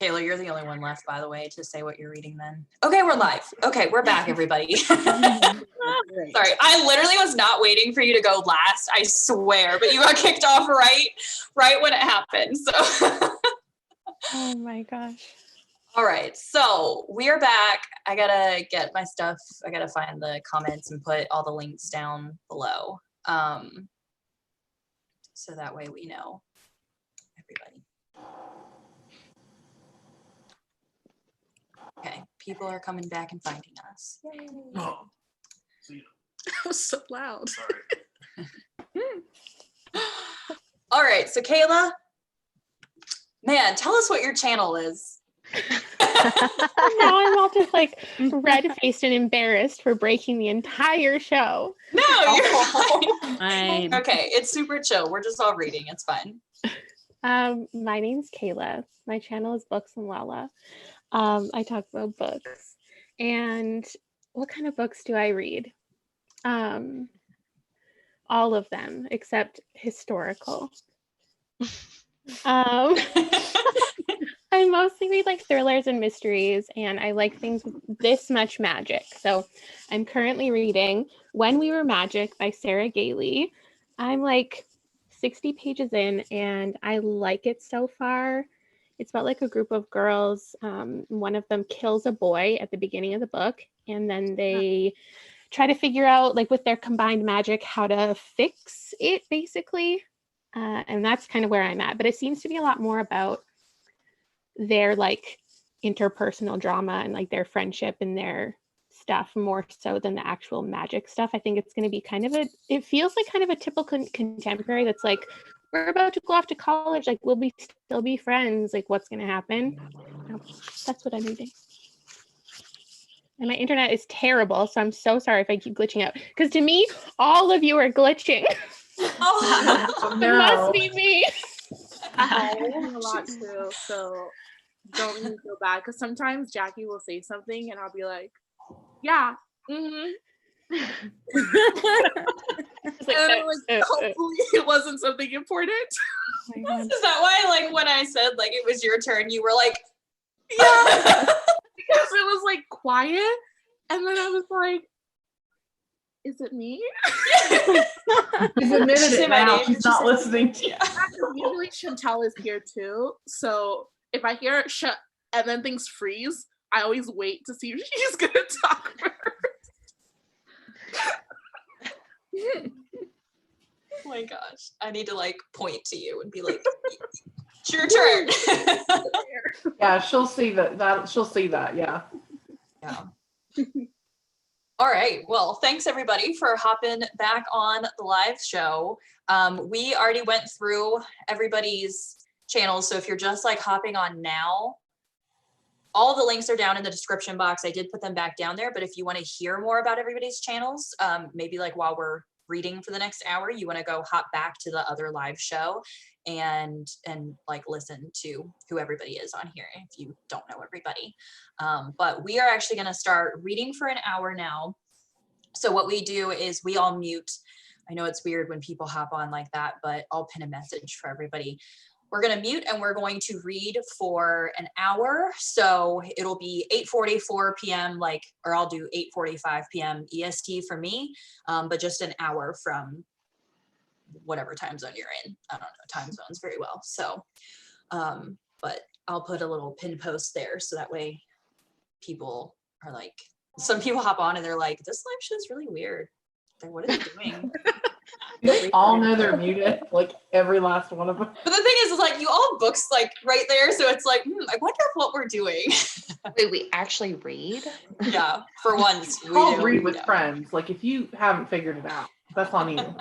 Kayla, you're the only one left, by the way, to say what you're reading then. Okay, we're live. Okay, we're back, everybody. Sorry, I literally was not waiting for you to go last, I swear, but you got kicked off right when it happened, so. Oh my gosh. All right, so we're back. I gotta get my stuff. I gotta find the comments and put all the links down below. So that way we know everybody. Okay, people are coming back and finding us. Yay. Oh, That was so loud. sorry. All right, so Kayla, man, tell us what your channel is. Now I'm all just like red-faced and embarrassed for breaking the entire show. No, you're Fine. okay, it's super chill. We're just all reading. It's fine. My name's Kayla. My channel is Books and Lala. I talk about books. And what kind of books do I read? All of them except historical. I mostly read like thrillers and mysteries, and I like things with this much magic. So I'm currently reading When We Were Magic by Sarah Gailey. I'm like 60 pages in, and I like it so far. It's about like a group of girls. One of them kills a boy at the beginning of the book, and then they try to figure out, like with their combined magic, how to fix it, basically. And that's kind of where I'm at. But it seems to be a lot more about their like interpersonal drama and like their friendship and their stuff, more so than the actual magic stuff. I think it's going to be kind of it feels like kind of a typical contemporary that's like, we're about to go off to college, like will we still be friends, like what's going to happen. That's what I'm reading. And my internet is terrible, so I'm so sorry if I keep glitching out, because to me all of you are glitching. Oh, It must be me. I read a lot too, so don't even feel bad, because sometimes Jackie will say something and I'll be like, yeah, mm-hmm. Like, And I'm like, hopefully it wasn't something important. Oh my God. is that why, like, when I said like it was your turn, you were like, Yeah, because it was like quiet, and then I was like, is it me? She's admitted Say it my now. name. She's not listening to you. Usually Chantel is here too, so if I hear it shut and then things freeze, I always wait to see if she's gonna talk first. oh my gosh, I need to like point to you and be like, it's your turn. Yeah, she'll see that. She'll see that. Yeah. Yeah. All right. Well, thanks everybody for hopping back on the live show. We already went through everybody's channels, so if you're just like hopping on now, all the links are down in the description box. I did put them back down there, but if you want to hear more about everybody's channels, maybe like while we're reading for the next hour, you want to go hop back to the other live show and like listen to who everybody is on here if you don't know everybody. But we are actually going to start reading for an hour now. So what we do is we all mute. I know it's weird when people hop on like that, but I'll pin a message for everybody. We're going to mute and we're going to read for an hour. So it'll be 8:44 p.m. or I'll do 8:45 p.m. EST for me, but just an hour from whatever time zone you're in. I don't know time zones very well. So, but I'll put a little pin post there so that way people are like, some people hop on and they're like, this live show is really weird. Like, what is it doing? They all know they're muted, like every last one of them. But the thing is like you all have books like right there, so it's like, I wonder what we're doing. Wait, we actually read? Yeah, for once. It's called Read With Friends. Like if you haven't figured it out, that's on you.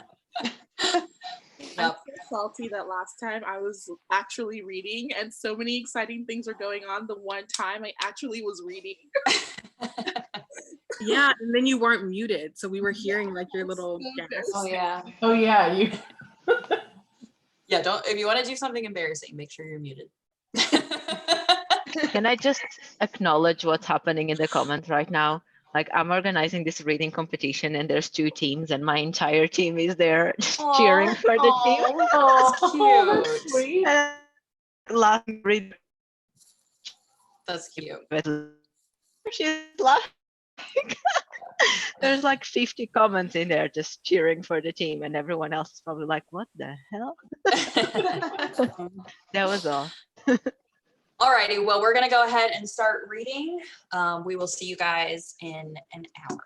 I'm so salty that last time I was actually reading and so many exciting things are going on. The one time I actually was reading. Yeah, and then you weren't muted, so we were hearing like your little gasps. Oh yeah. Oh yeah, you. Yeah, don't, if you want to do something embarrassing, make sure you're muted. Can I just acknowledge what's happening in the comments right now? Like I'm organizing this reading competition and there's 2 teams and my entire team is there just cheering for the team. That's cute. That's sweet. Last read That's cute. But she's laughing. There's like 50 comments in there just cheering for the team, and everyone else is probably like, what the hell? That was all. Alrighty, well, we're gonna go ahead and start reading. We will see you guys in an hour.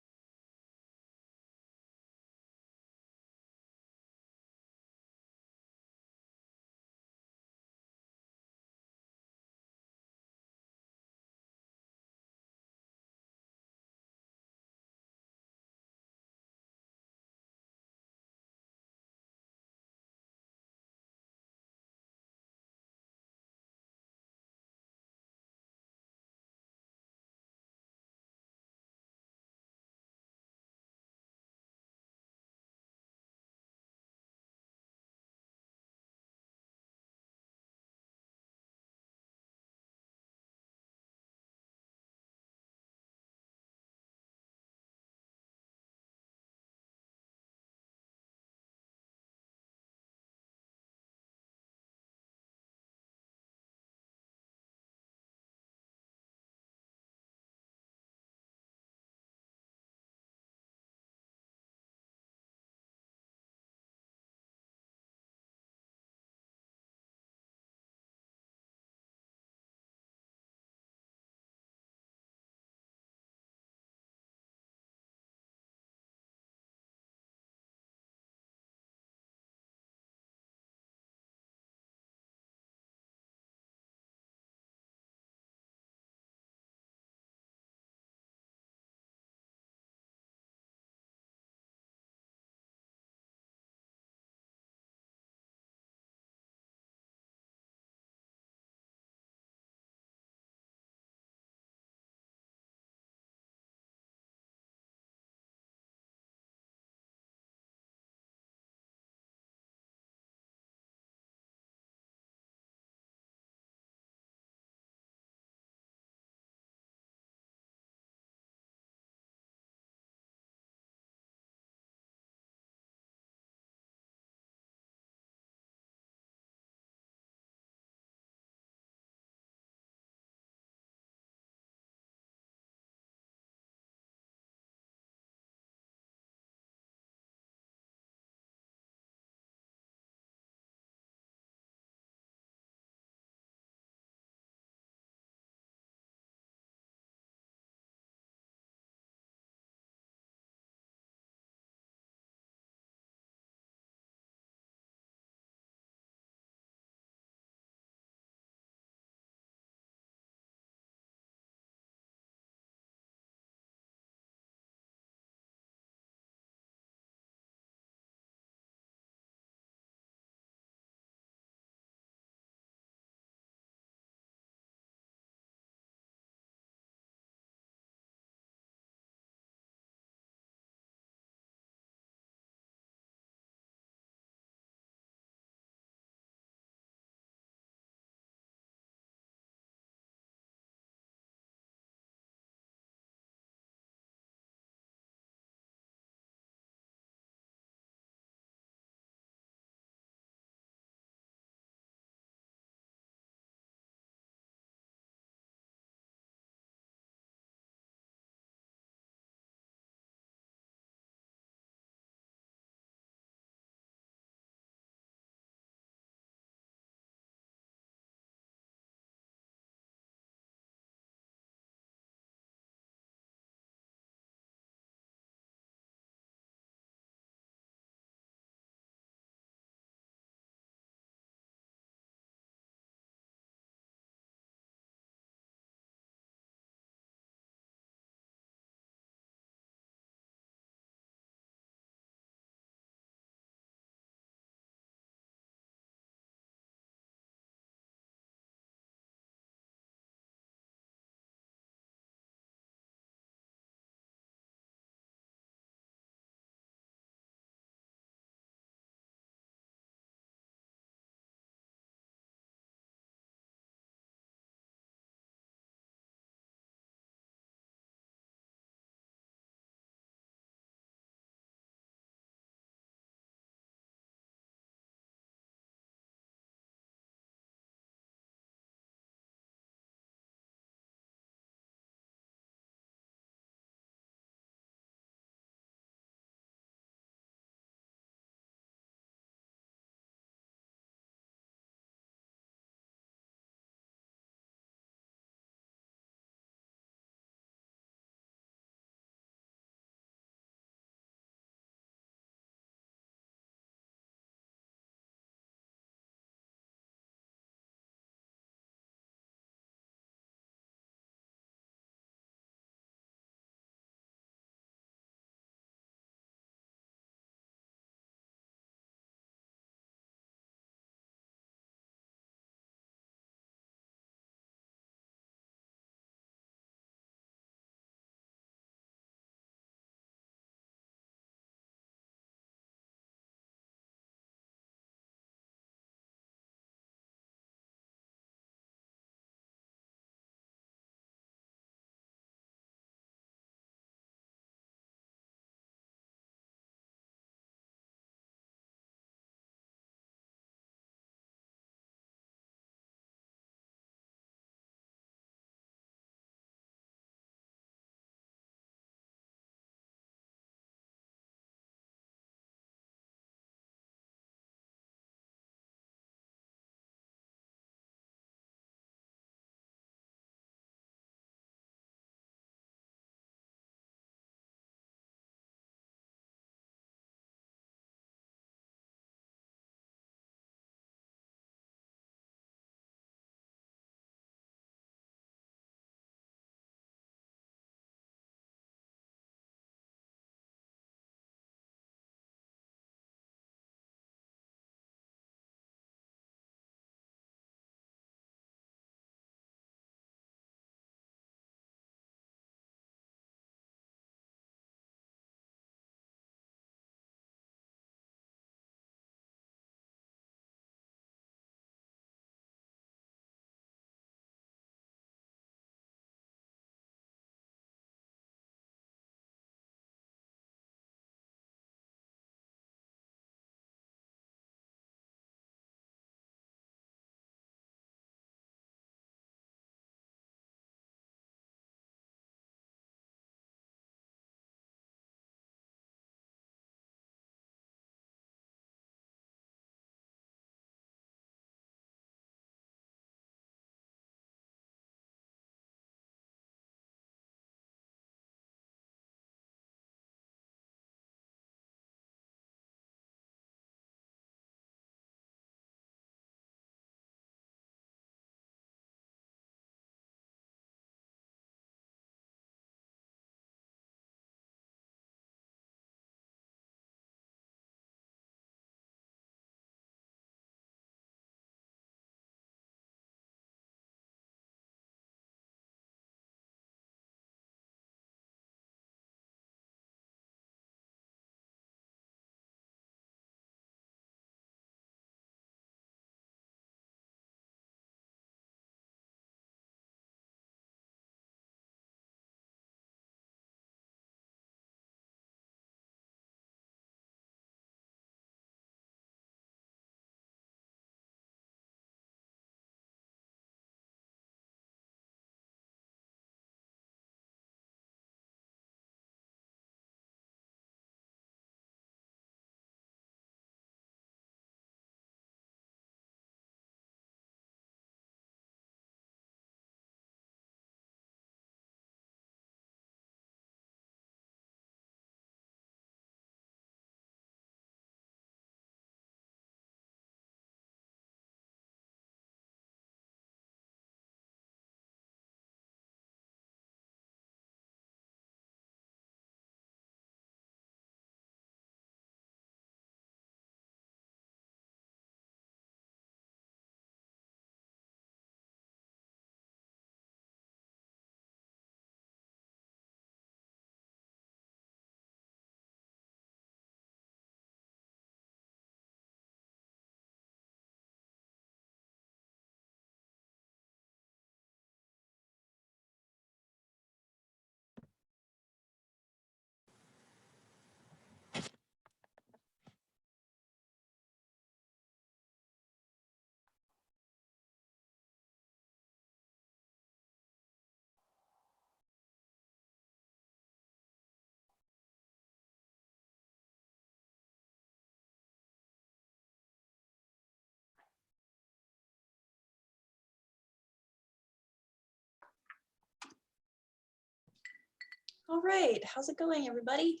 All right, how's it going, everybody?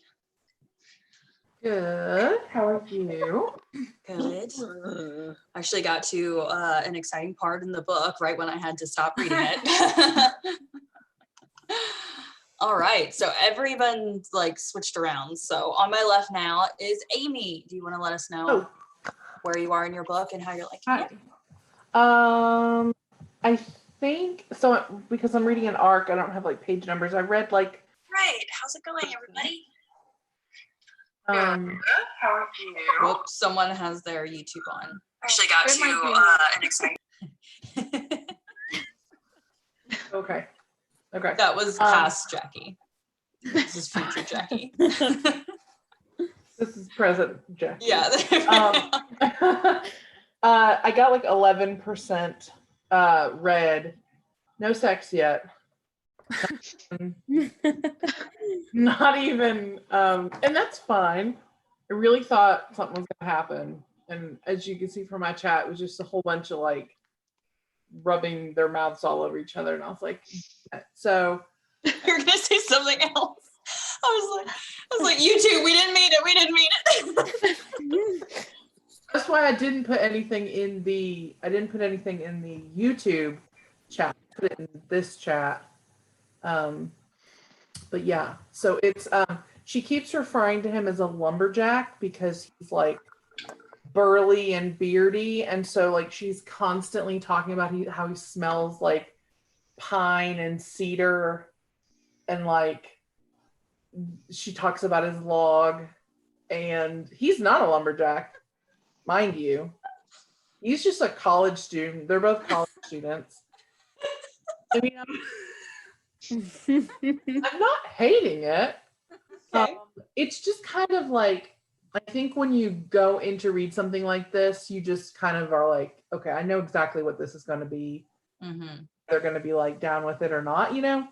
Good. How are you? Good. Actually got to an exciting part in the book right when I had to stop reading it. All right, so everyone's like switched around. So on my left now is Amy. Do you want to let us know where you are in your book and how you're liking it? I think so because I'm reading an arc. I don't have like page numbers. I read like. Right. How's it going, everybody? How are you? Whoops, someone has their YouTube on. Actually got to an exciting. Okay. That was past Jackie. This is future Jackie. This is present Jackie. Yeah. I got like 11% read. No sex yet. Not even, and that's fine. I really thought something was gonna happen. And as you can see from my chat, it was just a whole bunch of like rubbing their mouths all over each other. And I was like, so. You're gonna say something else. I was like, you two, we didn't mean it. That's why I didn't put anything in the YouTube chat. I put it in this chat. But yeah, so it's she keeps referring to him as a lumberjack because he's like burly and beardy, and so like she's constantly talking about how he smells like pine and cedar, and like she talks about his log, and he's not a lumberjack, mind you. He's just a college student. They're both college students. I mean, I'm not hating it. Okay. It's just kind of like, I think when you go in to read something like this, you just kind of are like, okay, I know exactly what this is going to be. Mm-hmm. They're going to be like down with it or not, you know?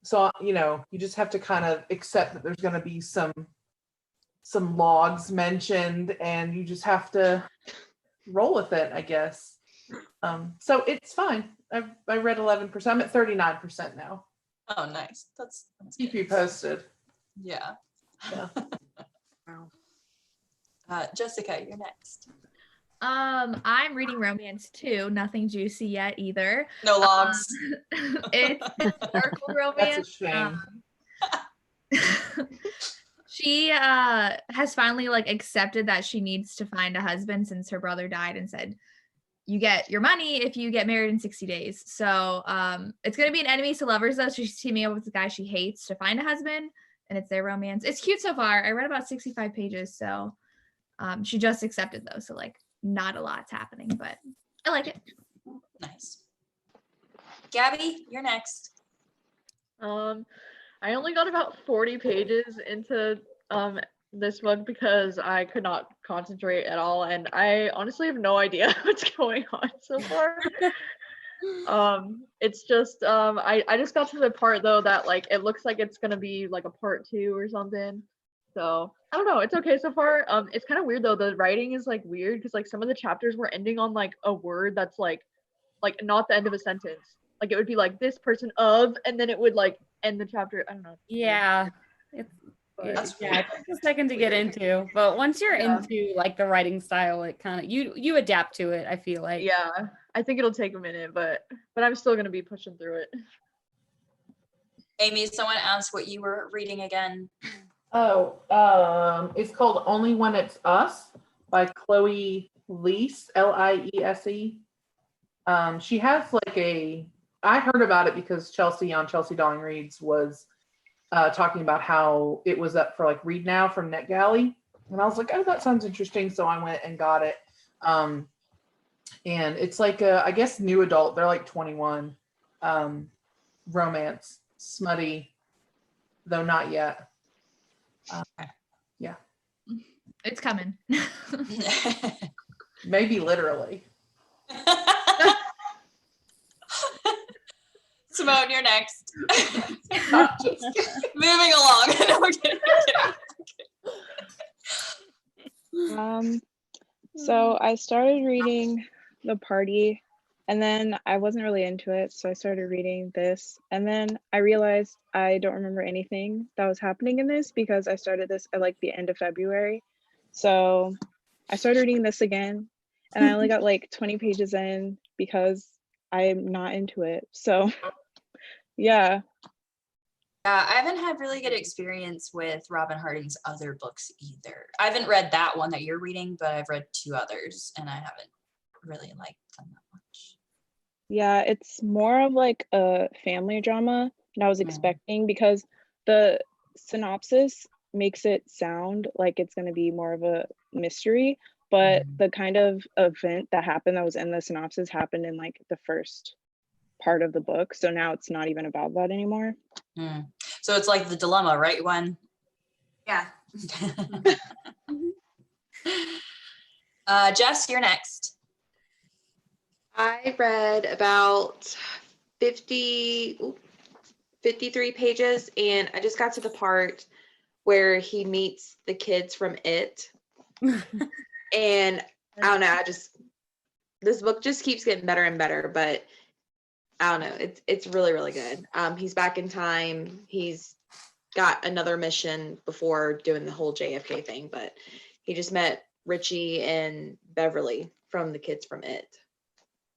So, you know, you just have to kind of accept that there's going to be some logs mentioned, and you just have to roll with it, I guess. So it's fine. I read 11%. I'm at 39% now. Oh, nice. That's Keep good. you posted. Yeah. Wow. Jessica, you're next. I'm reading romance too. Nothing juicy yet either. No logs. It's historical romance. That's a shame. She has finally like accepted that she needs to find a husband since her brother died, and said, you get your money if you get married in 60 days. So it's going to be an enemies to lovers, though. So she's teaming up with the guy she hates to find a husband, and it's their romance. It's cute so far. I read about 65 pages. So she just accepted, though. So like not a lot's happening, but I like it. Nice. Gabby, you're next. I only got about 40 pages into this book because I could not concentrate at all, and I honestly have no idea what's going on so far. It's just I just got to the part though that like it looks like it's gonna be like a part 2 or something. So I don't know, it's okay so far. It's kind of weird though, the writing is like weird because like some of the chapters were ending on like a word that's like not the end of a sentence. Like it would be like this person of, and then it would like end the chapter. I don't know. Yeah. It takes a second to get into, but once you're into like the writing style, it kind of you adapt to it, I feel like. Yeah, I think it'll take a minute, but I'm still gonna be pushing through it. Amy, someone asked what you were reading again. It's called Only When It's Us by Chloe Liese, Liese. She has like I heard about it because Chelsea on Chelsea Darling Reads was talking about how it was up for like Read Now from NetGalley, and I was like, oh, that sounds interesting, so I went and got it. And it's like I guess new adult, they're like 21, romance, smutty, though not yet. Yeah, It's coming. maybe literally. Simone, you're next. Moving along. No, we're kidding. So I started reading The Party And then I wasn't really into it, so I started reading this. And then I realized I don't remember anything that was happening in this because I started this at like the end of February. So I started reading this again, and I only got like 20 pages in because I'm not into it. So yeah. I haven't had really good experience with Robin Harding's other books either. I haven't read that one that you're reading, but I've read 2 others, and I haven't really liked them that much. Yeah, it's more of like a family drama than I was expecting because the synopsis makes it sound like it's going to be more of a mystery, but the kind of event that happened that was in the synopsis happened in like the first part of the book. So now it's not even about that anymore. So it's like the dilemma, right? Yeah. Jess, you're next. I read about 53 pages, and I just got to the part where he meets the kids from It. And I don't know, this book just keeps getting better and better, but I don't know, it's really, really good. He's back in time. He's got another mission before doing the whole JFK thing, but he just met Richie and Beverly from the kids from It.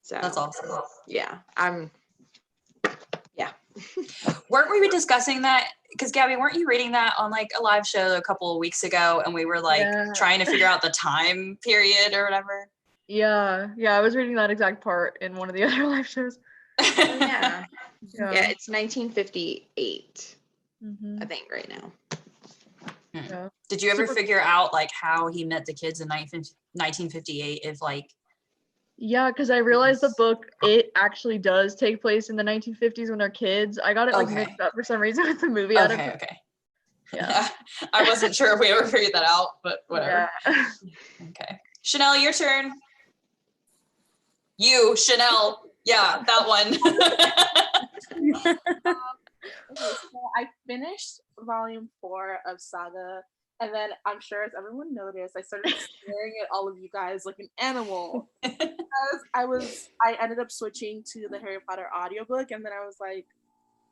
So that's awesome. Yeah, Weren't we discussing that? Because Gabby, weren't you reading that on like a live show a couple of weeks ago, and we were like trying to figure out the time period or whatever? Yeah, I was reading that exact part in one of the other live shows. Yeah, it's 1958, I think, right now. Did you ever figure out like how he met the kids in 1958? If like, yeah, because I realized the book, it actually does take place in the 1950s when they're kids. I got it like mixed up for some reason with the movie adaptation. Yeah. I wasn't sure if we ever figured that out, but whatever. Yeah. Okay. Chanel, your turn. You, Chanel. Yeah, that one. Okay, so I finished volume 4 of Saga, and then I'm sure as everyone noticed, I started staring at all of you guys like an animal. Because I ended up switching to the Harry Potter audiobook, and then I was like,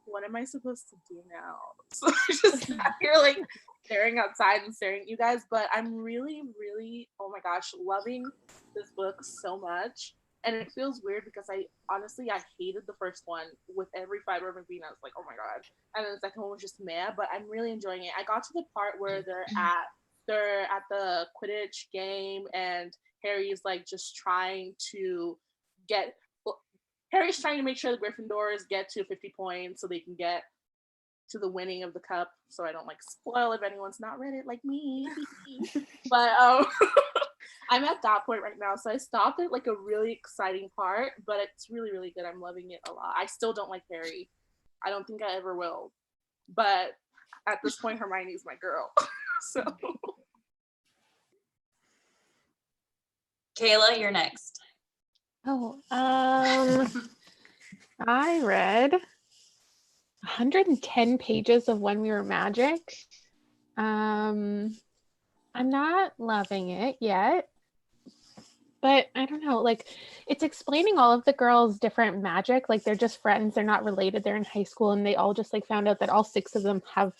what am I supposed to do now? So I just sat here like staring outside and staring at you guys, but I'm really, really, oh my gosh, loving this book so much. And it feels weird because I hated the first one with every fiber of my being. I was like, oh my god. And then the second one was just meh, but I'm really enjoying it. I got to the part where they're at the Quidditch game, and Harry's like just trying to Harry's trying to make sure the Gryffindors get to 50 points so they can get to the winning of the cup. So I don't like spoil if anyone's not read it like me. But I'm at that point right now. So I stopped at like a really exciting part, but it's really, really good. I'm loving it a lot. I still don't like Harry. I don't think I ever will. But at this point, Hermione's my girl. So Kayla, you're next. I read 110 pages of When We Were Magic. I'm not loving it yet, but I don't know, like it's explaining all of the girls' different magic. Like they're just friends, they're not related, they're in high school, and they all just like found out that all 6 of them have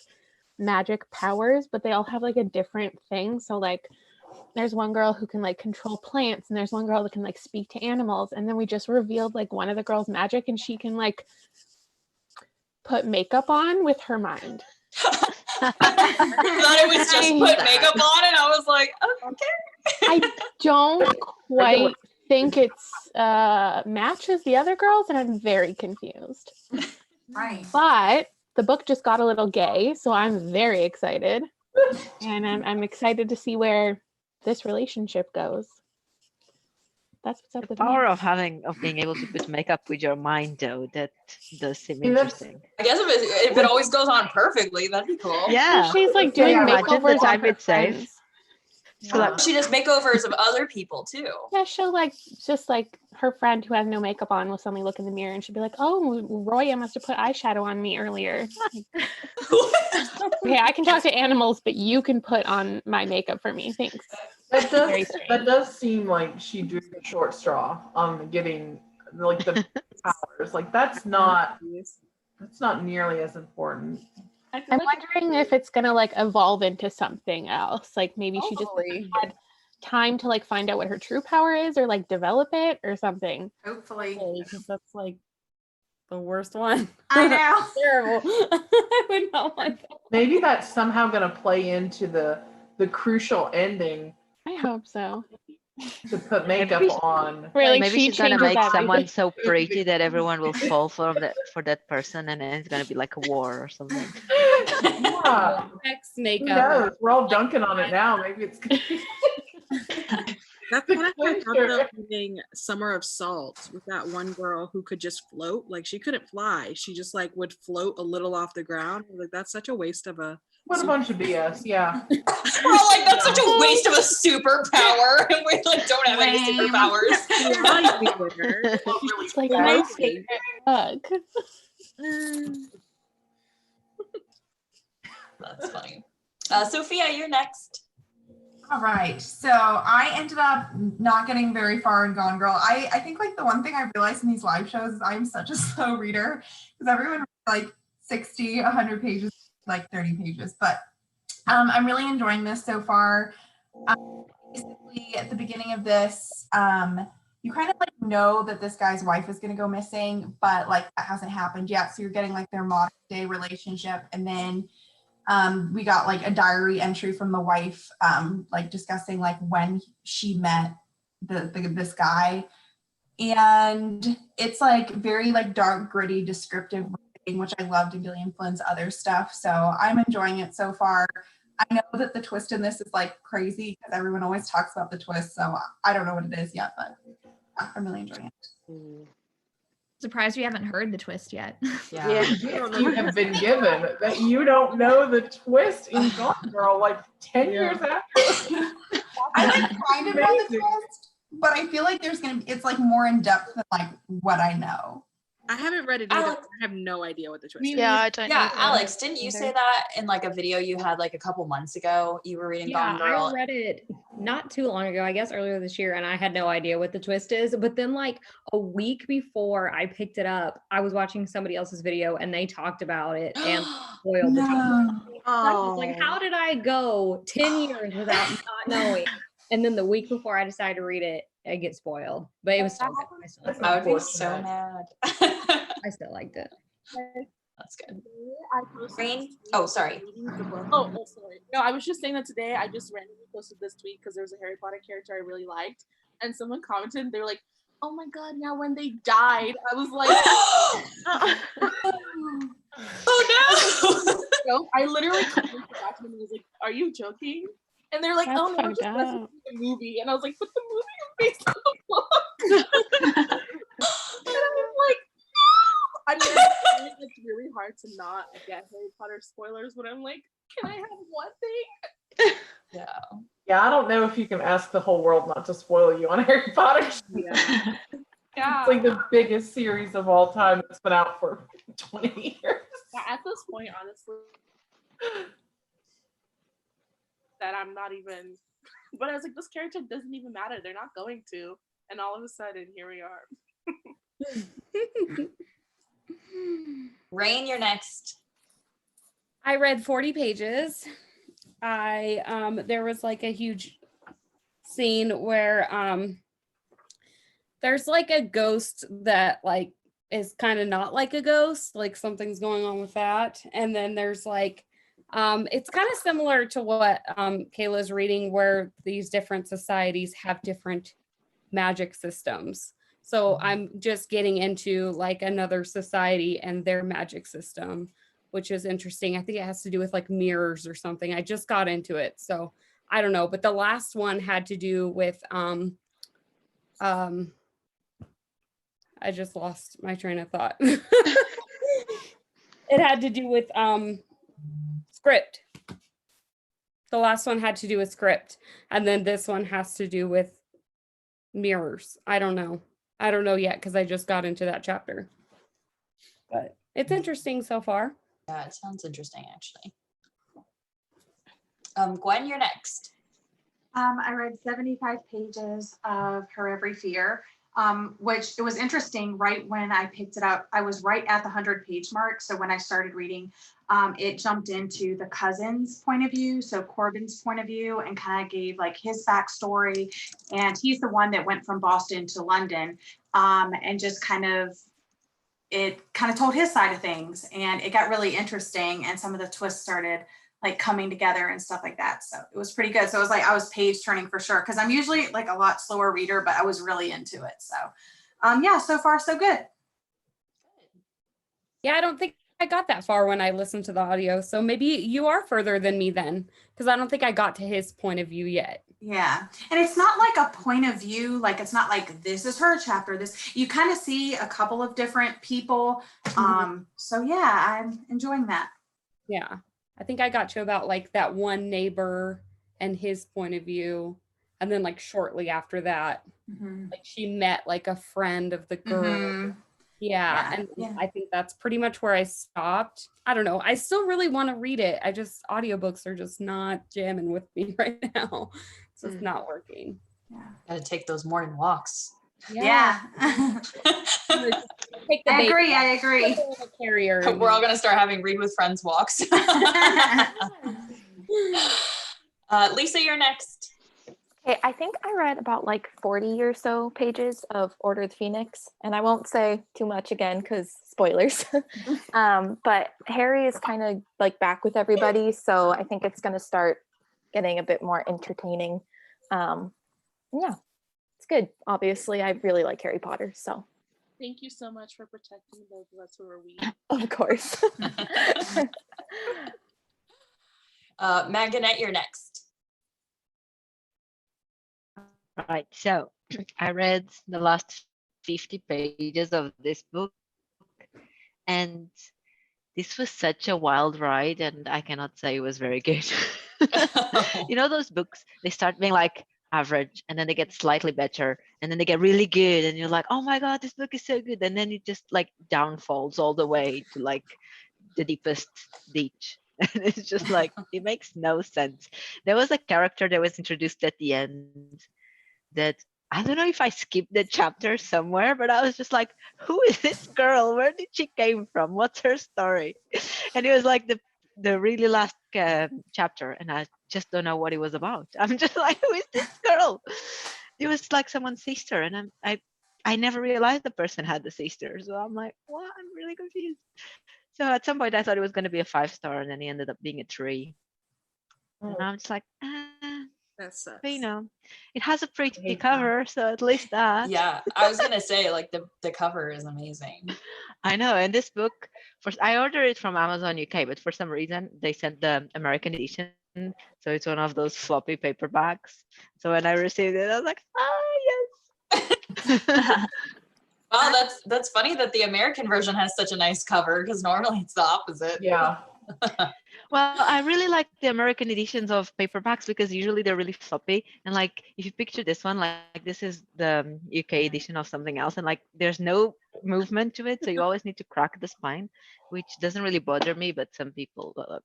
magic powers, but they all have like a different thing. So like there's one girl who can like control plants, and there's one girl that can like speak to animals, and then we just revealed like one of the girls' magic, and she can like put makeup on with her mind. I thought it was just put makeup on, and I was like, okay. I don't quite think it's matches the other girls, and I'm very confused. Right. But the book just got a little gay, so I'm very excited, and I'm excited to see where this relationship goes. That's what's up with Power me. of being able to put makeup with your mind, though, that does seem interesting. I guess if it always goes on perfectly, that'd be cool. Yeah. So she's like doing imagine the makeovers time on her it's safe. friends. So that she does makeovers of other people too. Yeah, she'll like just like her friend who has no makeup on will suddenly look in the mirror and she'll be like, "Oh, Roya must have put eyeshadow on me earlier." Okay, I can talk to animals, but you can put on my makeup for me. Thanks. That does seem like she drew the short straw on getting like the powers. Like that's not nearly as important. I feel I'm like wondering if it's gonna like evolve into something else. Like maybe she just hasn't had time to like find out what her true power is or like develop it or something. Hopefully. Because that's like the worst one. I know. Terrible. I would not want that. Maybe that's somehow going to play into the crucial ending I hope so. to put makeup on. Where like Maybe she she's gonna changes make someone everything. so pretty that everyone will fall for that person, and then it's gonna be like a war or something. Yeah. Next Who makeup. knows? We're all dunking on it now. Maybe it's going to be. That's kind of like reading Summer of Salt with that one girl who could just float. Like she couldn't fly. She just like would float a little off the ground. Like that's such a waste of a. What a bunch of BS. Yeah. We're all like, that's such a waste of a superpower. And we like don't have any superpowers. It's like my favorite book. That's funny. Sophia, you're next. All right. So I ended up not getting very far in Gone Girl. I think like the one thing I realized in these live shows is I'm such a slow reader because everyone reads like 60, 100 pages, like 30 pages. But I'm really enjoying this so far. Basically, at the beginning of this, you kind of like know that this guy's wife is going to go missing, but like that hasn't happened yet. So you're getting like their modern day relationship. And then we got like a diary entry from the wife, like discussing like when she met this guy. And it's like very like dark, gritty, descriptive writing, which I loved in Gillian Flynn's other stuff. So I'm enjoying it so far. I know that the twist in this is like crazy because everyone always talks about the twist. So I don't know what it is yet, but I'm really enjoying it. Surprised we haven't heard the twist yet. Yeah. You have been given that you don't know the twist in Gone Girl like 10 years after. I like kind of know the twist, but I feel like it's like more in depth than like what I know. I haven't read it either. I have no idea what the twist is. I don't know. Yeah, Alex, didn't you say that in like a video you had like a couple months ago? You were reading Gone Girl. I read it not too long ago, I guess earlier this year, and I had no idea what the twist is. But then like a week before I picked it up, I was watching somebody else's video and they talked about it and spoiled the twist. I was like, how did I go 10 years without not knowing? And then the week before I decided to read it, I get spoiled. But it was still good. I would be so mad. I still liked it. That's good. Rain? Oh, sorry. Oh, sorry. No, I was just saying that today I just randomly posted this tweet because there was a Harry Potter character I really liked. And someone commented, and they were like, oh my God, now when they died, I was like, oh no. I literally commented back to them and was like, are you joking? And they're like, That's oh no, I'm just fucked messing up. with the movie. And I was like, but the movie is based on the book. And I was like, no. I mean, it's really hard to not get Harry Potter spoilers, but I'm like, can I have one thing? Yeah, I don't know if you can ask the whole world not to spoil you on Harry Potter. Yeah. It's like the biggest series of all time that's been out for 20 years. At this point, honestly, that I'm not even, but I was like, this character doesn't even matter. They're not going to. And all of a sudden, here we are. Rain, you're next. I read 40 pages. There was like a huge scene where there's like a ghost that like is kind of not like a ghost, like something's going on with that. And then there's like it's kind of similar to what Kayla's reading, where these different societies have different magic systems. So I'm just getting into like another society and their magic system, which is interesting. I think it has to do with like mirrors or something. I just got into it, so I don't know. But the last one had to do with I just lost my train of thought. It had to do with script. The last one had to do with script, and then this one has to do with mirrors. I don't know yet because I just got into that chapter, but it's interesting so far. Yeah, it sounds interesting actually. Gwen, you're next. I read 75 pages of Her Every Fear. which it was interesting. Right when I picked it up, I was right at the 100-page mark. So when I started reading, it jumped into the cousin's point of view, so Corbin's point of view, and kind of gave like his backstory. And he's the one that went from Boston to London, and just it kind of told his side of things, and it got really interesting. And some of the twists started like coming together and stuff like that. So it was pretty good. So it was like I was page turning for sure, because I'm usually like a lot slower reader, but I was really into it. So yeah, so far so good. Yeah, I don't think I got that far when I listened to the audio. So maybe you are further than me then, because I don't think I got to his point of view yet. Yeah. And it's not like a point of view, like it's not like this is her chapter. This, you kind of see a couple of different people. So yeah, I'm enjoying that. Yeah. I think I got to about like that one neighbor and his point of view. And then like shortly after that, like she met like a friend of the girl. Yeah. And I think that's pretty much where I stopped. I don't know. I still really want to read it. Audiobooks are just not jamming with me right now. It's just not working. Yeah. Gotta take those morning walks. Yeah. I agree. We're all gonna start having Read With Friends walks. Lisa, you're next. Okay, I think I read about like 40 or so pages of Order of the Phoenix, and I won't say too much again because spoilers. But Harry is kind of like back with everybody, so I think it's going to start getting a bit more entertaining. Yeah, it's good. Obviously, I really like Harry Potter, so. Thank you so much for protecting those of us who are weak. Of course. Maganette, you're next. Right, so I read the last 50 pages of this book, and this was such a wild ride, and I cannot say it was very good. You know those books, they start being like average, and then they get slightly better, and then they get really good, and you're like, oh my god, this book is so good, and then it just like downfalls all the way to like the deepest ditch. And it's just like, it makes no sense. There was a character that was introduced at the end that I don't know if I skipped the chapter somewhere, but I was just like, who is this girl? Where did she came from? What's her story? And it was like the really last chapter, and I just don't know what it was about. I'm just like, who is this girl? It was like someone's sister, and I never realized the person had the sister. So I'm like, what? I'm really confused. So at some point I thought it was going to be a 5-star, and then it ended up being a 3. And I'm just like, that sucks. But, you know, it has a pretty cover, so at least that. Yeah, I was gonna say like the cover is amazing. I know, and this book, I ordered it from Amazon UK, but for some reason they sent the American edition, so it's one of those floppy paperbacks. So when I received it, I was like, yes. Wow, that's funny that the American version has such a nice cover, because normally it's the opposite. Yeah. Well, I really like the American editions of paperbacks because usually they're really floppy. And like, if you picture this one, like this is the UK edition of something else, and like there's no movement to it, so you always need to crack the spine, which doesn't really bother me, but some people go like,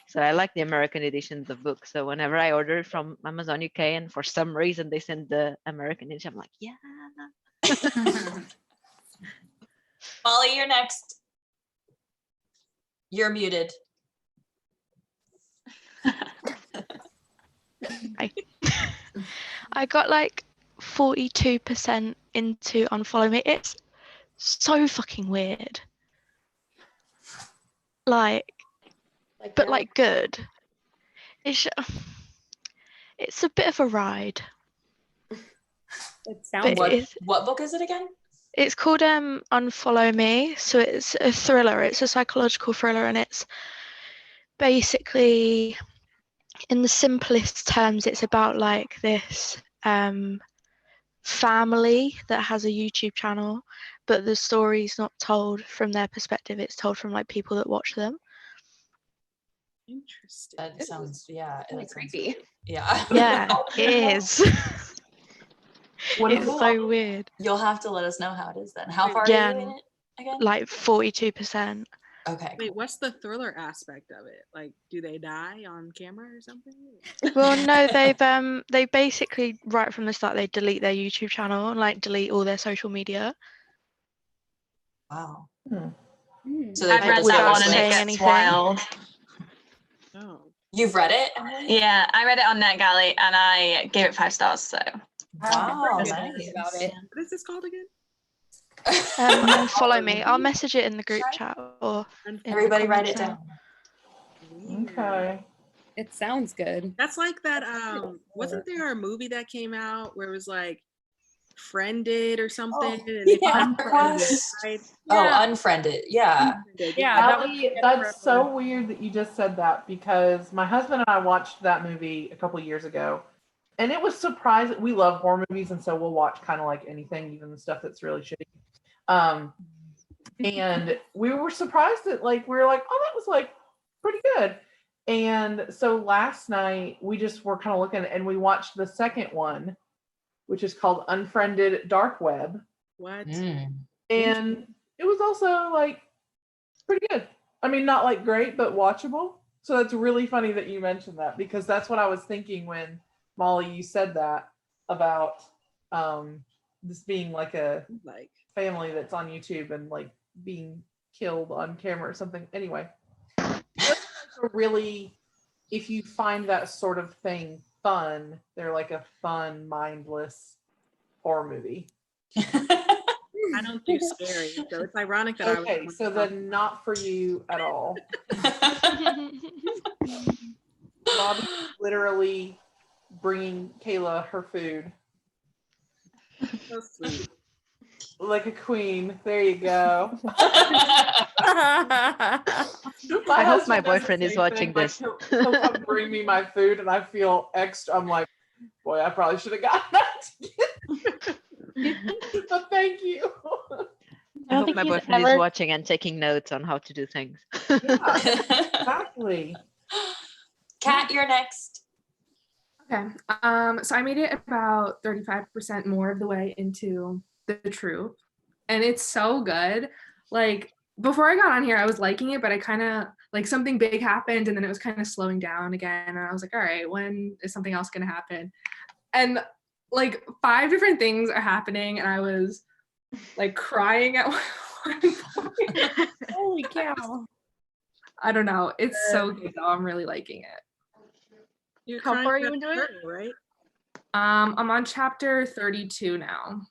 so I like the American editions of books. So whenever I order it from Amazon UK, and for some reason they send the American edition, I'm like, yeah. Molly, you're next. You're muted. I got like 42% into Unfollow Me. It's so fucking weird. Like but like good. It's a bit of a ride. It sounds. What book is it again? It's called Unfollow Me. So it's a thriller. It's a psychological thriller, and it's basically, in the simplest terms, it's about like this family that has a YouTube channel, but the story's not told from their perspective. It's told from like people that watch them. Interesting. That sounds, yeah, really creepy. Yeah. Yeah, it is. It's so weird. You'll have to let us know how it is then. How far are you in it again? Like 42%. Okay. Wait, what's the thriller aspect of it? Like, do they die on camera or something? Well, no, they basically right from the start they delete their YouTube channel and like delete all their social media. Wow. So I've read that one and it gets wild. Oh. You've read it, Emily? Yeah, I read it on NetGalley and I gave it 5 stars. So. Wow, What is this called again? Follow me. I'll message it in the group chat or everybody write it down. Okay. It sounds good. That's like that. Wasn't there a movie that came out where it was like friended or something? And if Unfriended. Yeah. Allie, that's so weird that you just said that because my husband and I watched that movie a couple years ago, and it was surprising. We love horror movies, and so we'll watch kind of like anything, even the stuff that's really shitty. And we were surprised that we were like, oh, that was like pretty good. And so last night we just were kind of looking, and we watched the second one, which is called Unfriended Dark Web. What? And it was also like pretty good. I mean, not like great, but watchable. So it's really funny that you mentioned that because that's what I was thinking when Molly, you said that about this being like a family that's on YouTube and like being killed on camera or something. Anyway, really, if you find that sort of thing fun, they're like a fun, mindless horror movie. I don't do scary, so it's ironic that okay, so then not for you at all. Bobby literally bringing Kayla her food. So sweet. Like a queen. There you go. I hope my boyfriend is watching this. He'll come bring me my food and I feel extra. I'm like, boy, I probably should have gotten that. But thank you. I hope my boyfriend is watching and taking notes on how to do things. Yeah, exactly. Kat, you're next. Okay. So I made it about 35% more of the way into the troop, and it's so good. Like before I got on here, I was liking it, but I kind of like something big happened, and then it was kind of slowing down again. And I was like, all right, when is something else gonna happen? And like 5 different things are happening, and I was like crying at one point. Holy cow! I don't know. It's so good though. I'm really liking it. How far are you into it? Right? I'm on chapter 32 now.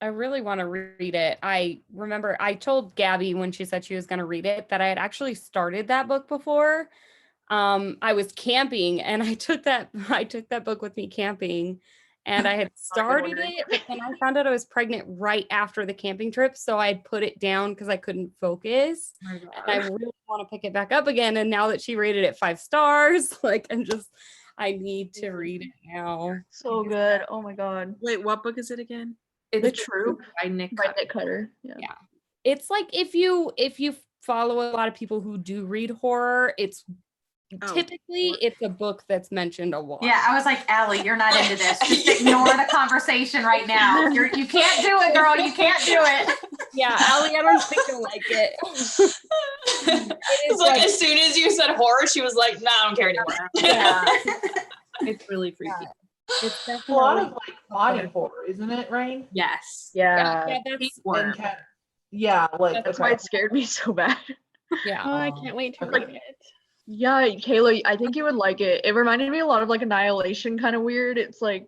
I really want to read it. I remember I told Gabby when she said she was going to read it that I had actually started that book before. I was camping and I took that book with me camping, and I had started it, but then I found out I was pregnant right after the camping trip, so I had put it down because I couldn't focus. And I really want to pick it back up again. And now that she rated it 5 stars, like I need to read it now. So good. Oh my god. Wait, what book is it again? It's The Troop by Nick Cutter. Yeah. It's like if you follow a lot of people who do read horror, it's typically it's a book that's mentioned a lot. Yeah, I was like, Allie, you're not into this. Just ignore the conversation right now. You can't do it, girl. You can't do it. Yeah, Allie, I don't think you'll like it. It's like as soon as you said horror, she was like, "No, I don't care anymore." Yeah, it's really freaky. It's a lot of like body horror, isn't it, Rain? Yes. Yeah. That's why it scared me so bad. Yeah. Oh, I can't wait to read it. Yeah, Kayla, I think you would like it. It reminded me a lot of like Annihilation, kind of weird. It's like,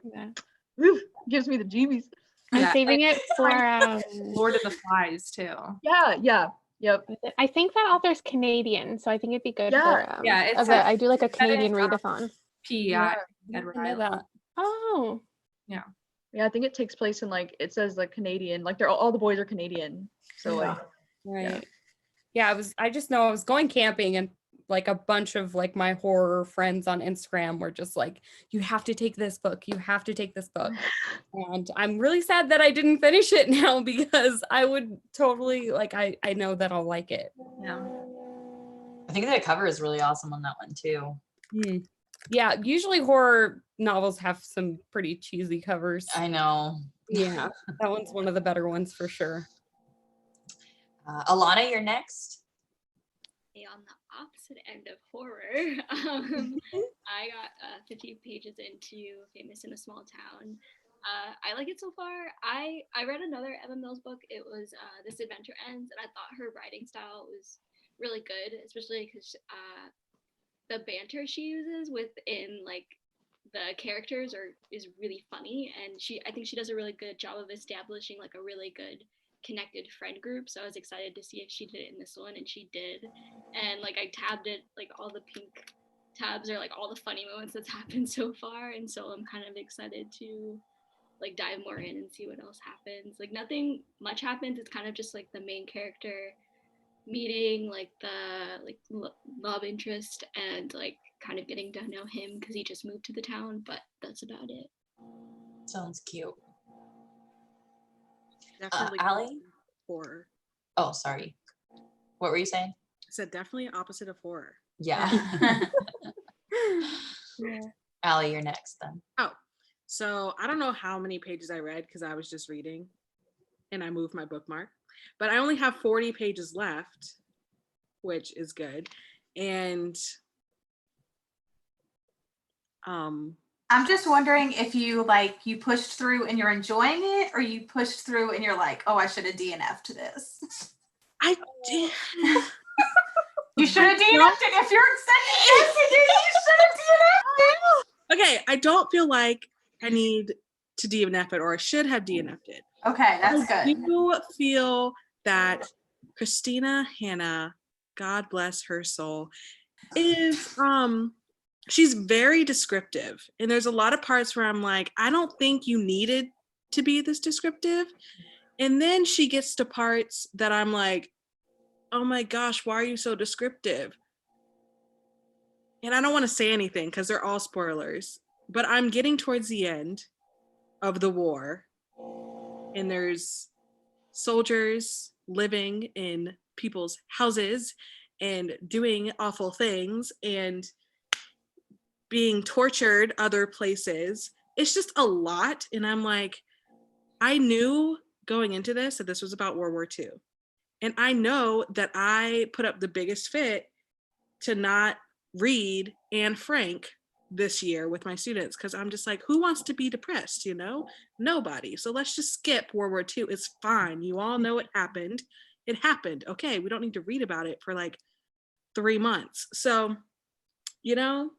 oof, gives me the jeebies. I'm saving it for Lord of the Flies too. Yeah. Yep. I think that author's Canadian, so I think it'd be good for it's I do like a Canadian readathon. PEI. Oh. Yeah. Yeah, I think it takes place in like it says like Canadian, like they're all the boys are Canadian. So like right. Yeah, I just know I was going camping and like a bunch of like my horror friends on Instagram were just like, you have to take this book. You have to take this book. And I'm really sad that I didn't finish it now because I would totally like, I know that I'll like it. Yeah. I think the cover is really awesome on that one too. Yeah, usually horror novels have some pretty cheesy covers. I know. Yeah, that one's one of the better ones for sure. Alana, you're next. On the opposite end of horror, I got 50 pages into Famous in a Small Town. I like it so far. I read another Emma Mills book. It was This Adventure Ends, and I thought her writing style was really good, especially because the banter she uses within like the characters is really funny, and I think she does a really good job of establishing like a really good connected friend group. So I was excited to see if she did it in this one, and she did. And like I tabbed it, like all the pink tabs are like all the funny moments that's happened so far, and so I'm kind of excited to like dive more in and see what else happens. Like nothing much happens. It's kind of just like the main character meeting like the love interest and like kind of getting to know him because he just moved to the town, but that's about it. Sounds cute. Definitely Allie? horror. Oh, sorry. What were you saying? I said definitely opposite of horror. Yeah. Allie, you're next then. Oh, so I don't know how many pages I read because I was just reading and I moved my bookmark, but I only have 40 pages left, which is good. And I'm just wondering if you pushed through and you're enjoying it, or you pushed through and you're like, oh, I should have DNF'd this. I did. You should have DNF'd it. If you're sending yes, you should have DNF'd it. Okay, I don't feel like I need to DNF it, or I should have DNF'd it. Okay, that's good. I do feel that Christina Hanna, God bless her soul, is she's very descriptive, and there's a lot of parts where I'm like, I don't think you needed to be this descriptive. And then she gets to parts that I'm like, oh my gosh, why are you so descriptive? And I don't want to say anything because they're all spoilers, but I'm getting towards the end of the war, and there's soldiers living in people's houses and doing awful things and being tortured other places. It's just a lot. And I'm like, I knew going into this that this was about World War II. And I know that I put up the biggest fit to not read Anne Frank this year with my students, because I'm just like, who wants to be depressed, you know? Nobody. So let's just skip World War II. It's fine. You all know it happened. It happened. Okay, we don't need to read about it for like 3 months. So, you know.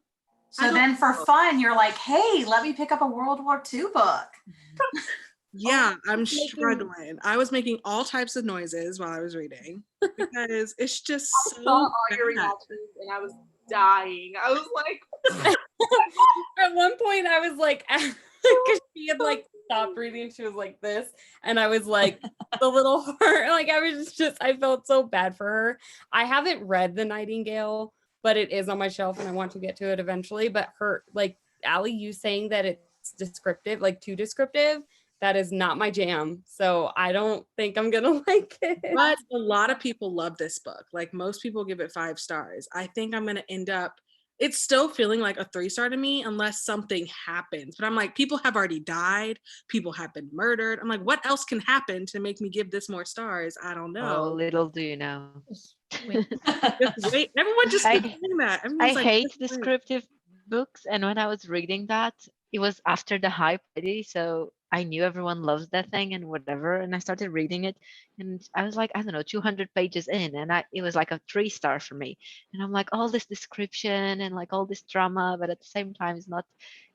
So then for fun, you're like, hey, let me pick up a World War II book. Yeah, I'm struggling. I was making all types of noises while I was reading because it's just so saw all bad. your reactions and I was dying. I was like, at one point I was like, because she had like stopped reading, she was like this, and I was like, the little heart, like I was just, I felt so bad for her. I haven't read The Nightingale, but it is on my shelf and I want to get to it eventually. But her, like Allie, you saying that it's descriptive, like too descriptive, that is not my jam. So I don't think I'm gonna like it. But a lot of people love this book. Like most people give it 5 stars. I think I'm gonna end up, it's still feeling like a 3-star to me unless something happens. But I'm like, people have already died. People have been murdered. I'm like, what else can happen to make me give this more stars? I don't know. Oh, little do you know. Just wait. Everyone just keeps saying that. Everyone's I like, hate just wait. descriptive books, and when I was reading that, it was after the hype already, so I knew everyone loves that thing and whatever, and I started reading it, and I was like, I don't know, 200 pages in, and it was like a 3-star for me, and I'm like, all this description and like all this drama, but at the same time it's not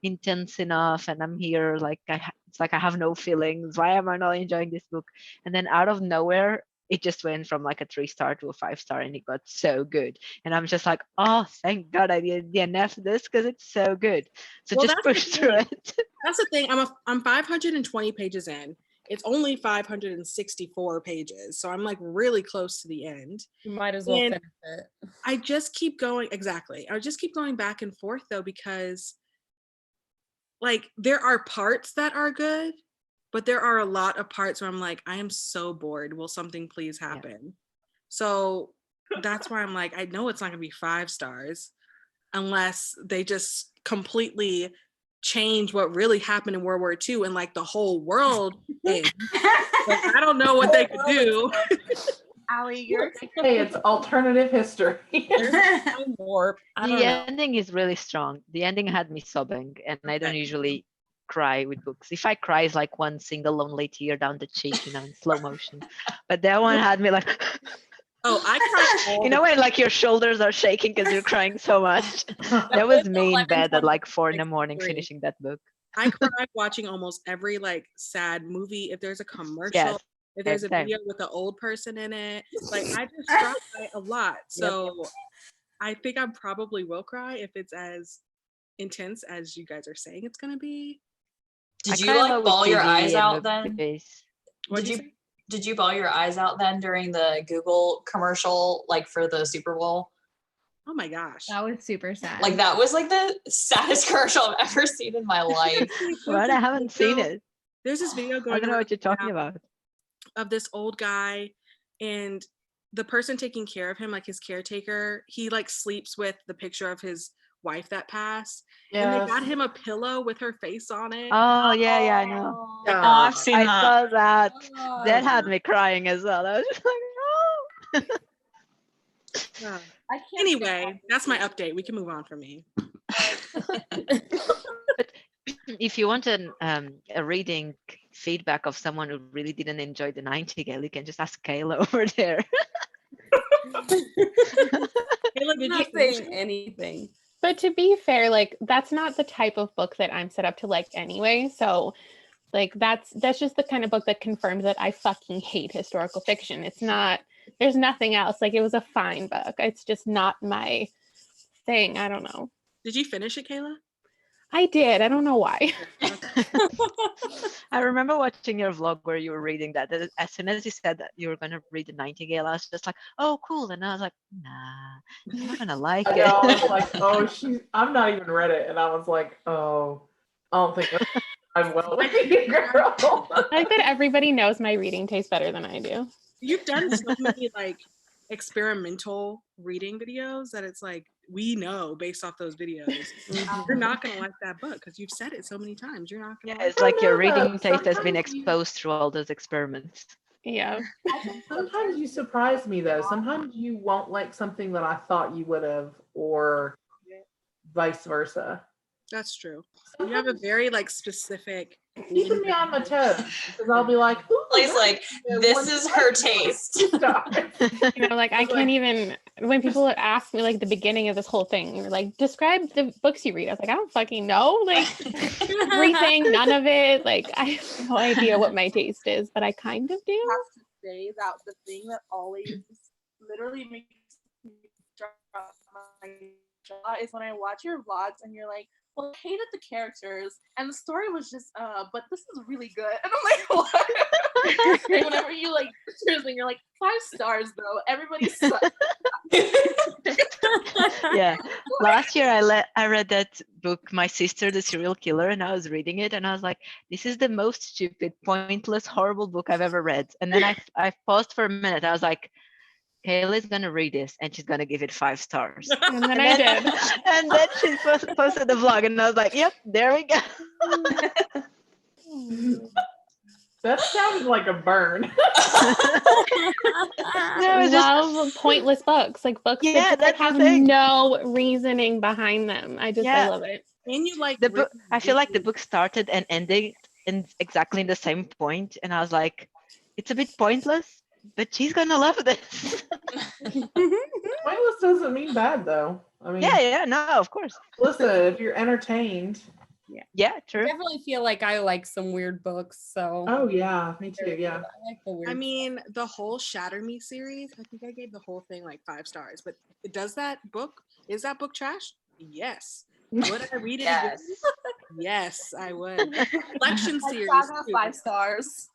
intense enough, and I'm here like it's like I have no feelings. Why am I not enjoying this book? And then out of nowhere, it just went from like a 3-star to a 5-star, and it got so good. And I'm just like, oh, thank God I did DNF this because it's so good. So Well, just that's push the through thing. it. That's the thing. I'm 520 pages in. It's only 564 pages. So I'm like really close to the end. You might as well And finish it. I just keep going. Exactly. I just keep going back and forth though, because like there are parts that are good, but there are a lot of parts where I'm like, I am so bored. Will something please happen? Yeah. So that's why I'm like, I know it's not gonna be 5 stars unless they just completely change what really happened in World War II and like the whole world ends. Like, I don't know what they could do. Allie, you're Hey, it's alternative history. Warp. I don't The know. ending is really strong. The ending had me sobbing, and I don't usually cry with books. If I cry, it's like one single lonely tear down the cheek, in slow motion. But that one had me like, Oh, I cried. you know, when like your shoulders are shaking because you're crying so much. That was me in bed at like 4 a.m. finishing that book. I cried watching almost every like sad movie. If there's a commercial, Yes, if there's a same. video with an old person in it, like I just cry a lot. So I think I probably will cry if it's as intense as you guys are saying it's gonna be. Did you like bawl your eyes out then? What'd you Did you say? did you bawl your eyes out then during the Google commercial, like for the Super Bowl? Oh my gosh. That was super sad. Like that was like the saddest commercial I've ever seen in my life. What? I haven't seen it. There's this video going I don't know around what you're talking about. of this old guy, and the person taking care of him, like his caretaker, he like sleeps with the picture of his wife that passed. And they got him a pillow with her face on it. Oh yeah, I know. I've seen I that. saw that. That had me crying as well. I was just like, Yeah. Anyway, that's my update. We can move on from me. But if you want a reading feedback of someone who really didn't enjoy the Nightingale, you can just ask Kayla over there. Kayla, did Not you finish saying it? anything. But to be fair, like that's not the type of book that I'm set up to like anyway. So like that's just the kind of book that confirms that I fucking hate historical fiction. It's not, there's nothing else. Like it was a fine book. It's just not my thing. I don't know. Did you finish it, Kayla? I did. I don't know why. I remember watching your vlog where you were reading that. As soon as you said that you were going to read the Nightingale, I was just like, oh, cool. And I was like, nah, I'm not going to like I it. know, I was like, oh, I'm not even read it. And I was like, oh, I don't think I'm well with you, girl. I like that everybody knows my reading taste better than I do. You've done so many like experimental reading videos that it's like we know based off those videos you're not going to like that book because you've said it so many times. You're not going to It's like your reading taste has been exposed through all those experiments. Yeah. Sometimes you surprise me though. Sometimes you won't like something that I thought you would have, or vice versa. That's true. You have a very like specific Keeping me on my toes because I'll be like, Please, like this is her taste. You know, like I can't even, when people ask me like the beginning of this whole thing, they're like, describe the books you read. I was like, I don't fucking know. Like everything, none of it. Like I have no idea what my taste is, but I kind of do. I have to say that the thing that always literally makes me drop my jaw is when I watch your vlogs and you're like, well, I hated the characters and the story was just but this is really good. And I'm like, what? And whenever you like pictures and you're like 5 stars though, everybody sucks. Yeah, last year I read that book, My Sister the Serial Killer, and I was reading it and I was like, this is the most stupid, pointless, horrible book I've ever read. And then I paused for a minute. I was like, Kayla's gonna read this and she's gonna give it 5 stars. And then I did. And then she posted the vlog and I was like, yep, there we go. That sounded like a burn. I love pointless books, like books that just, like, have no reasoning behind them. I love it. And you like the book? I feel like the book started and ended in exactly the same point, and I was like, it's a bit pointless, but she's gonna love this. Pointless doesn't mean bad though. I mean, yeah, no, of course. Listen, if you're entertained. Yeah, true. I definitely feel like I like some weird books. So. Oh yeah, me too. Yeah. I like the weird. I mean, the whole Shatter Me series, I think I gave the whole thing like 5 stars. But is that book trash? Yes. Would I read it again? Yes, I would. Selection series. Saga, 5 stars.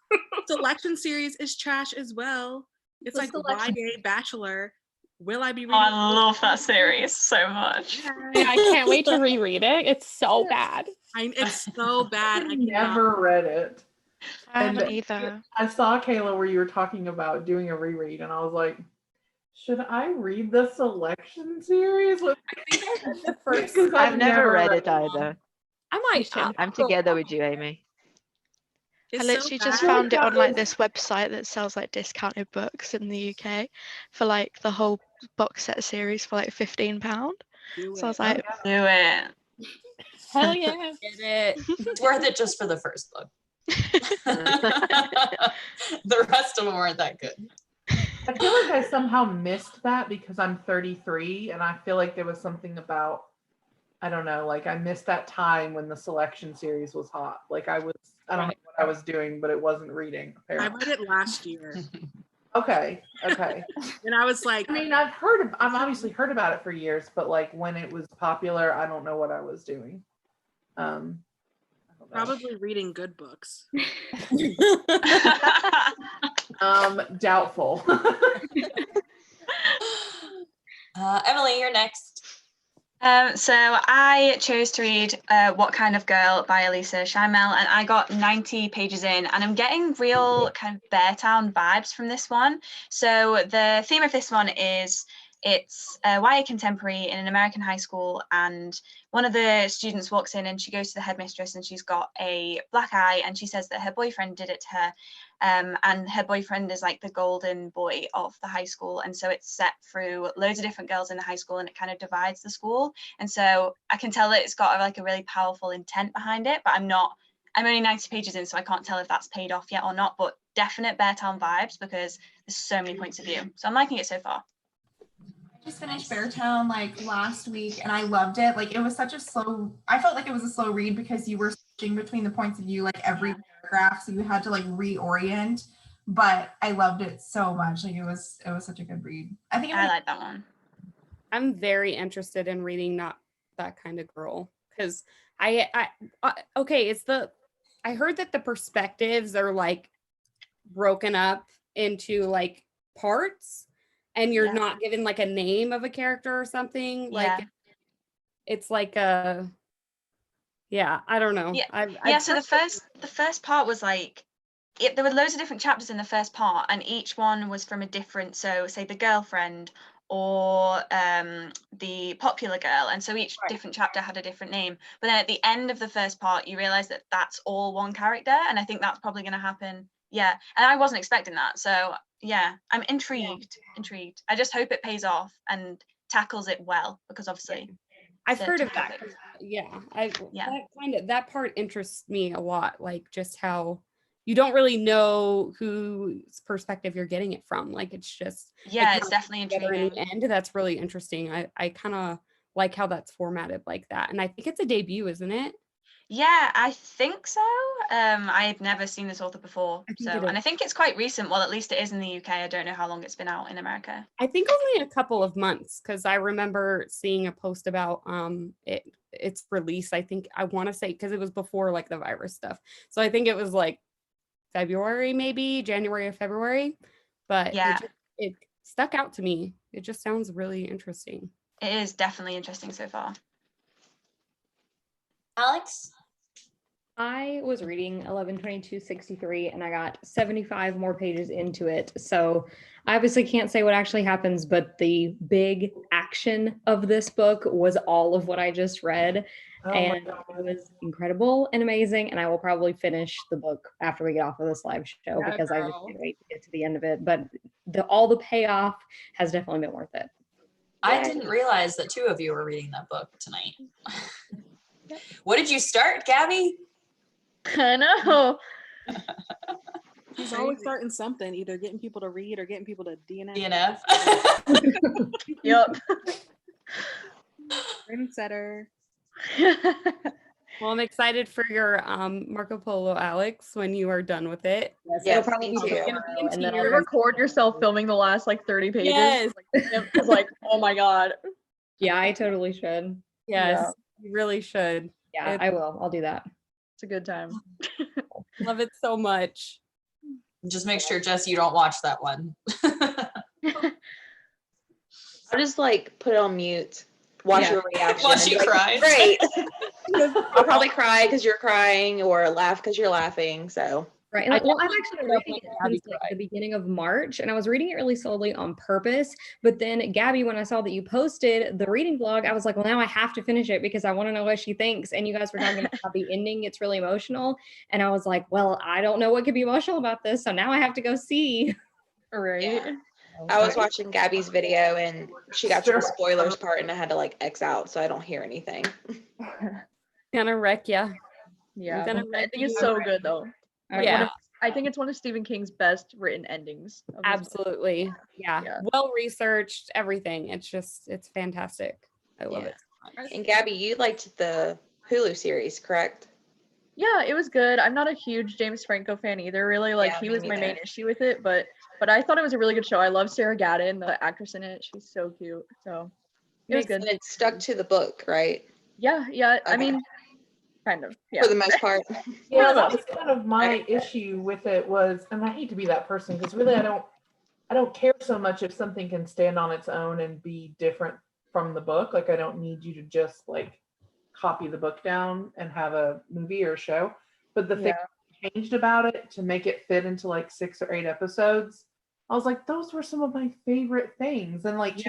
Selection series is trash as well. It's like YA Bachelor. Will I be reading? Oh, I love that series so much. Yeah, I can't wait to reread it. It's so bad. It's so bad. I never read it. I haven't either. I saw, Kayla, where you were talking about doing a reread, and I was like, should I read the Selection series? I think I read the first. I've never read it either. I might. I'm together with you, Amy. I literally just found it on like this website that sells like discounted books in the UK for like the whole box set series for like £15. So I was like, do it. Hell yeah. Get it. It's worth it just for the first book. The rest of them weren't that good. I feel like I somehow missed that because I'm 33 and I feel like there was something about, I don't know, like I missed that time when the selection series was hot. Like I don't know what I was doing, but it wasn't reading. Apparently. I read it last year. Okay. And I was like, I mean, I've obviously heard about it for years, but like when it was popular, I don't know what I was doing. probably reading good books. Doubtful. Emily, you're next. So I chose to read What Kind of Girl by Elisa Schimmel, and I got 90 pages in, and I'm getting real kind of Beartown vibes from this one. So the theme of this one is it's a YA contemporary in an American high school, and one of the students walks in and she goes to the headmistress and she's got a black eye, and she says that her boyfriend did it to her. And her boyfriend is like the golden boy of the high school, and so it's set through loads of different girls in the high school, and it kind of divides the school. And so I can tell that it's got like a really powerful intent behind it, but I'm only 90 pages in, so I can't tell if that's paid off yet or not, but definite Beartown vibes because there's so many points of view. So I'm liking it so far. I just finished Beartown like last week and I loved it. Like it was such a I felt like it was a slow read because you were switching between the points of view like every paragraph, so you had to like reorient, but I loved it so much. Like it was such a good read. I like that one. I'm very interested in reading Not That Kind of Girl because I heard that the perspectives are like broken up into like parts and you're not given like a name of a character or something. Like it's like I don't know. So the first part was like there were loads of different chapters in the first part, and each one was from a different, so say the girlfriend or the popular girl, and so each different chapter had a different name. But then at the end of the first part you realize that that's all one character, and I think that's probably going to happen. And I wasn't expecting that, so I'm intrigued. I just hope it pays off and tackles it well, because obviously I've heard of that. That part interests me a lot, like just how you don't really know whose perspective you're getting it from. Like it's just it's definitely intriguing. And that's really interesting. I kind of like how that's formatted like that, and I think it's a debut, isn't it? Yeah, I think so. I've never seen this author before, and I think it's quite recent. Well, at least it is in the UK. I don't know how long it's been out in America. I think only a couple of months, because I remember seeing a post about its release. I want to say because it was before like the virus stuff, so I think it was like February, maybe January or February. But it stuck out to me. It just sounds really interesting. It is definitely interesting so far. Alex? I was reading 11/22/63 and I got 75 more pages into it. So I obviously can't say what actually happens, but the big action of this book was all of what I just read. And it was incredible and amazing. And I will probably finish the book after we get off of this live show because I just can't wait to get to the end of it. But all the payoff has definitely been worth it. I didn't realize that two of you were reading that book tonight. What did you start, Gabby? I know. He's always starting something, either getting people to read or getting people to DNF. Yep. Trendsetter. Well, I'm excited for your Marco Polo, Alex, when you are done with it. Yes, it'll probably be and then I'll record yourself filming the last like 30 pages. Yes. It's like, oh my god. Yeah, I totally should. Yes, you really should. Yeah, I will. I'll do that. It's a good time. Love it so much. Just make sure, Jess, you don't watch that one. I'll just like put it on mute. Watch your reaction. Watch you cry. Great. I'll probably cry because you're crying or laugh because you're laughing. So Right. And well, I've actually been reading it since like the beginning of March, and I was reading it really slowly on purpose. But then, Gabby, when I saw that you posted the reading blog, I was like, well, now I have to finish it because I want to know what she thinks. And you guys were talking about the ending; it's really emotional. And I was like, well, I don't know what could be emotional about this, so now I have to go see. Right. Yeah. I was watching Gabby's video and she got to the spoilers part and I had to like X out so I don't hear anything. Gonna wreck ya. Yeah, Gonna the wreck ending you is so already. good though. Like, Yeah. I think it's one of Stephen King's best written endings. Of his book. Absolutely. Yeah. Well researched, everything. It's fantastic. I love it. And Gabby, you liked the Hulu series, correct? Yeah, it was good. I'm not a huge James Franco fan either, really. Like Yeah, he me was my main neither. issue with it, but I thought it was a really good show. I love Sarah Gadon, the actress in it. She's so cute. So it was good. And it stuck to the book, right? Yeah. I Okay. mean, kind of. Yeah. For the most part. Yeah, that was kind of my issue with it was, and I hate to be that person because really I don't care so much if something can stand on its own and be different from the book. Like I don't need you to just like copy the book down and have a movie or a show. But the thing that changed about it to make it fit into like 6 or 8 episodes, I was like, those were some of my favorite things. And like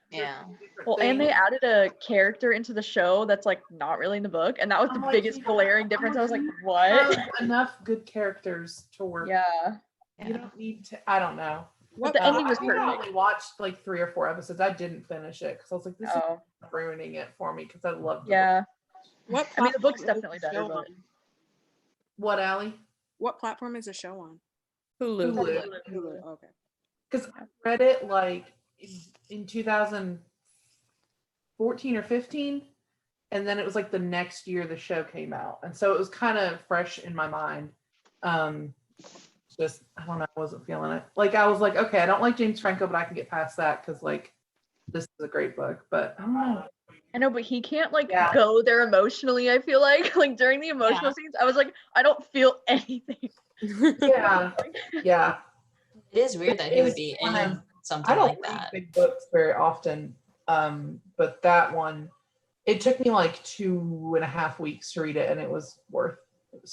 yeah. Well, and they added a character into the show that's like not really in the book, and that was the biggest glaring difference. I was like, what? Enough good characters to work. Yeah. You don't need to. I don't know. But the ending was I perfect. only watched like 3 or 4 episodes. I didn't finish it because I was like, this is ruining it for me because I loved it. Yeah. What I mean, the book's platform is definitely the better, show but on? What, Allie? What platform is the show on? Hulu. Hulu. Okay. Because I read it like in 2014 or 15, and then it was like the next year the show came out, and so it was kind of fresh in my mind. Just I don't know, I wasn't feeling it. Like I was like, okay, I don't like James Franco, but I can get past that because like this is a great book. But I don't know. I know, but he can't like go there emotionally. I feel like during the emotional scenes, I was like, I don't feel anything. Yeah. It is weird that he would be in something I don't like read that. big books very often, but that one, it took me like 2.5 weeks to read it, and it was worth.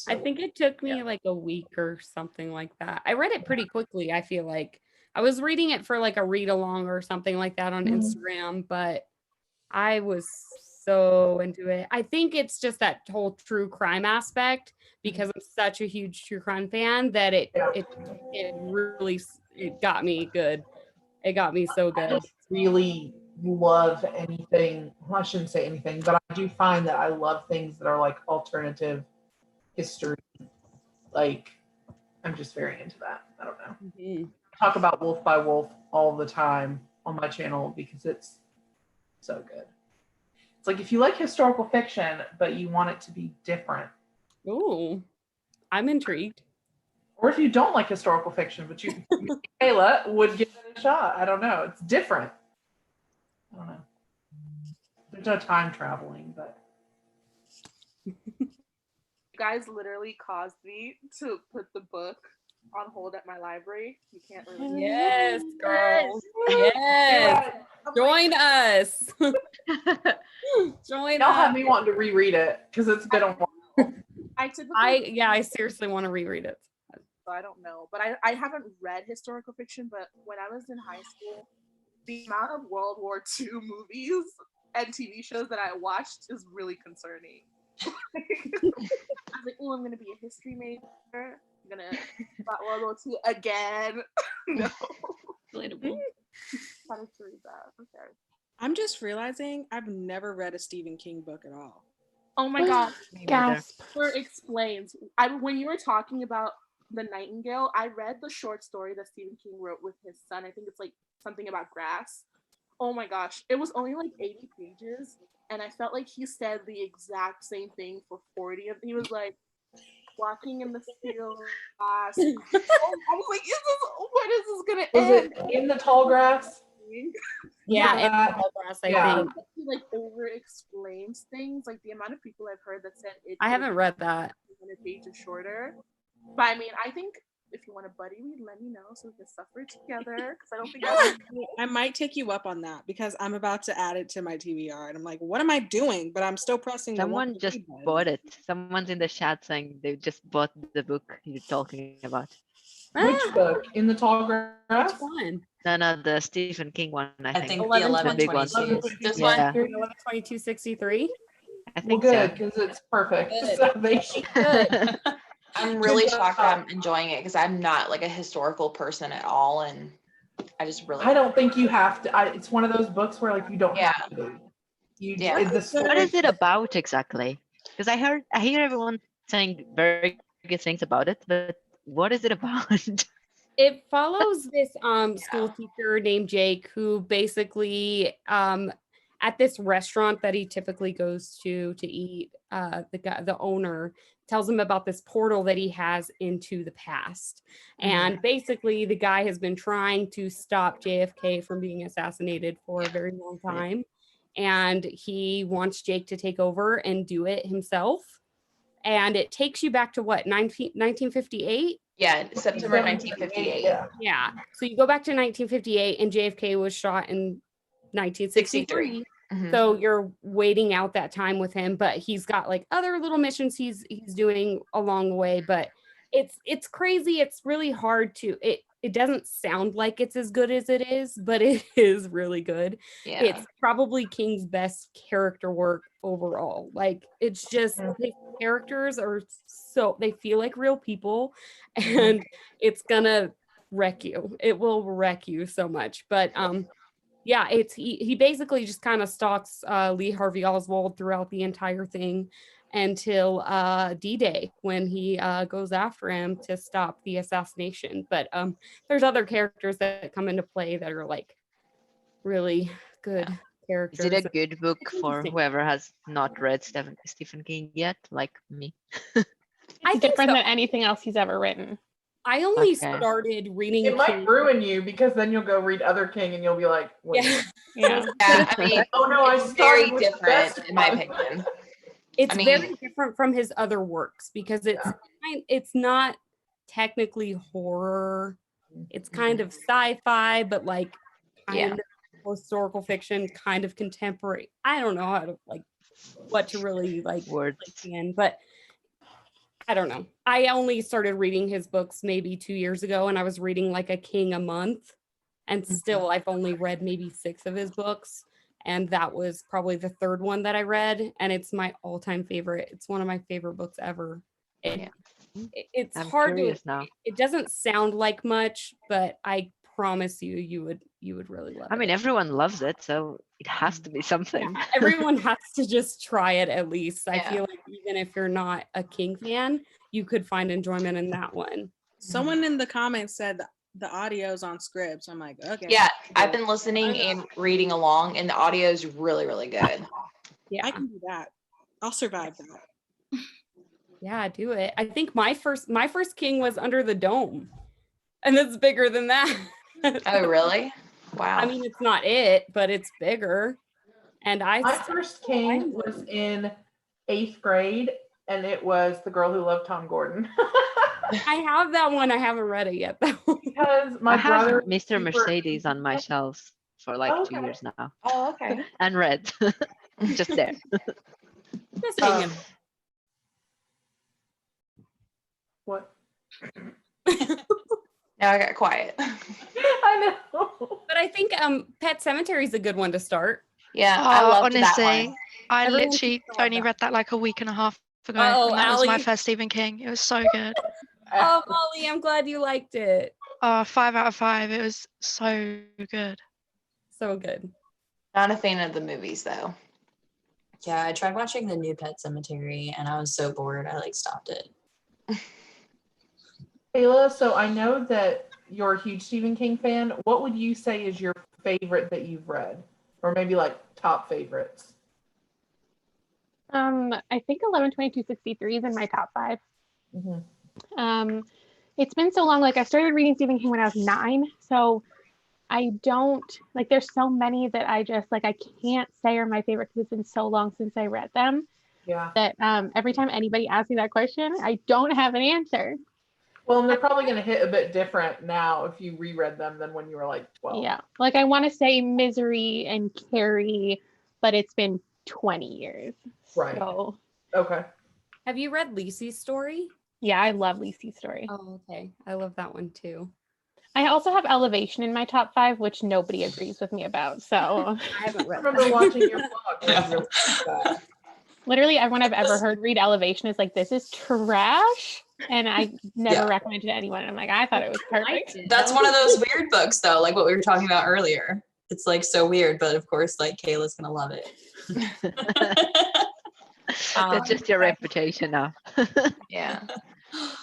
I think it took me like a week or something like that. I read it pretty quickly. I feel like I was reading it for like a read along or something like that on Instagram, but I was so into it. I think it's just that whole true crime aspect because I'm such a huge true crime fan that it really got me good. It got me so good. I really love anything. Well, I shouldn't say anything, but I do find that I love things that are like alternative history. Like I'm just very into that. I don't know. I talk about Wolf by Wolf all the time on my channel because it's so good. It's like if you like historical fiction, but you want it to be different. Ooh, I'm intrigued. Or if you don't like historical fiction, but you, Kayla, would give it a shot. I don't know. It's different. I don't know. There's no time traveling, but. You guys literally caused me to put the book on hold at my library. You can't really. Yes, girls. Yes. Join us. Join Y'all us. have me wanting to reread it because it's been a while. I seriously want to reread it. So I don't know, but I haven't read historical fiction. But when I was in high school, the amount of World War II movies and TV shows that I watched is really concerning. I was like, oh, I'm gonna be a history major. I'm gonna about World War II again. No. Relatable. How to read that? Okay. I'm just realizing I've never read a Stephen King book at all. Oh my god. Gasp. For explains. When you were talking about The Nightingale, I read the short story that Stephen King wrote with his son. I think it's like something about grass. Oh my gosh. It was only like 80 pages. And I felt like he said the exact same thing for 40 of them. He was like, walking in the field grass. I was like, when is this gonna end? Was it In the Tall Grass? Yeah, In the Tall Grass, I think. He like over explains things. Like the amount of people I've heard that said it. I haven't read that. 100 pages shorter. But I mean, I think if you want a buddy read, let me know so we can suffer together. Because I don't think I might take you up on that because I'm about to add it to my TBR, and I'm like, what am I doing? But I'm still pressing. Someone just bought it. Someone's in the chat saying they just bought the book you're talking about. Which book? In the Tall Grass? Which one? No, the Stephen King one. I think the 11, big one. 22. This Yeah. 11/22/63. I Well, think good, so. because it's perfect. Good. Salvation. Good. I'm really Good shocked job. I'm enjoying it because I'm not like a historical person at all, and I just really. I don't think you have to. It's one of those books where like you don't have to be. What is it about exactly? Because I hear everyone saying very good things about it, but what is it about? It follows this school teacher named Jake who basically at this restaurant that he typically goes to eat, the owner tells him about this portal that he has into the past. And basically the guy has been trying to stop JFK from being assassinated for a very long time. And he wants Jake to take over and do it himself. And it takes you back to what, 1958? Yeah, September 1958. Yeah. So you go back to 1958 and JFK was shot in 1963. So you're waiting out that time with him, but he's got like other little missions he's doing along the way. But it's crazy. It's really hard to it doesn't sound like it's as good as it is, but it is really good. Yeah. It's probably King's best character work overall. Like it's just the characters are they feel like real people, and it's gonna wreck you. It will wreck you so much. But yeah, he basically just kind of stalks Lee Harvey Oswald throughout the entire thing until D-Day, when he goes after him to stop the assassination. But there's other characters that come into play that are like really good characters. Is it a good book for whoever has not read Stephen King yet, like me? It's different than anything else he's ever written. I only started reading. It might ruin you because then you'll go read other King and you'll be like, wait. Yeah. I mean, oh no, I it's very started with the different best in my one. opinion. It's I mean- very different from his other works because it's not technically horror. It's kind of sci-fi, but like kind of historical fiction, kind of contemporary. I don't know how to what to really place in, but I don't know. I only started reading his books maybe 2 years ago, and I was reading like a King a month, and still I've only read maybe 6 of his books. And that was probably the 3rd one that I read. And it's my all-time favorite. It's one of my favorite books ever. It's I'm hard curious to, now. it doesn't sound like much, but I promise you would really love it. I mean, everyone loves it, so it has to be something. Everyone has to just try it at least. I feel like even if you're not a King fan, you could find enjoyment in that one. Someone in the comments said the audio's on scribd, so I'm like, okay. Yeah, I've been listening and reading along, and the audio is really, really good. Yeah, I can do that. I'll survive that. Yeah, do it. I think my first King was Under the Dome, and it's bigger than that. Oh, really? Wow. I mean, it's not it, but it's bigger. And My first King was in 8th grade, and it was The Girl Who Loved Tom Gordon. I have that one. I haven't read it yet, though. Because my I have brother, Mr. Mercedes on my shelves for like 2 years now. Oh, okay. And read. Just there. Just hanging. What? Now I got quiet. I know. But I think Pet Cemetery is a good one to start. Yeah, I loved that honestly, one. I Everyone literally keeps talking only about read that like a week and a half ago. Uh-oh, and that was my Allie. first Stephen King. It was so good. Oh, Molly, I'm glad you liked it. 5 out of 5. It was so good. So good. Not a fan of the movies though. Yeah, I tried watching the new Pet Cemetery and I was so bored I stopped it. Kayla, so I know that you're a huge Stephen King fan. What would you say is your favorite that you've read? Or maybe like top favorites? I think 11/22/63 is in my top 5. Mm-hmm. It's been so long. Like I started reading Stephen King when I was 9, so I don't like. There's so many that I just I can't say are my favorite because it's been so long since I read them. Yeah. That every time anybody asks me that question, I don't have an answer. Well, and they're probably going to hit a bit different now if you reread them than when you were like 12. Yeah. Like I want to say Misery and Carrie, but it's been 20 years. Right. So Okay. Have you read Lisi's story? yeah, I love Lisi's story. Oh, okay. I love that one too. I also have Elevation in my top 5, which nobody agrees with me about. So I haven't I read remember that. watching your vlog. literally everyone I've ever heard read Elevation is like, this is trash. And I never recommended it to anyone. I'm like, I thought it was perfect. That's one of those weird books though, like what we were talking about earlier. It's like so weird, but of course, like Kayla's gonna love it. That's just your reputation now. Yeah.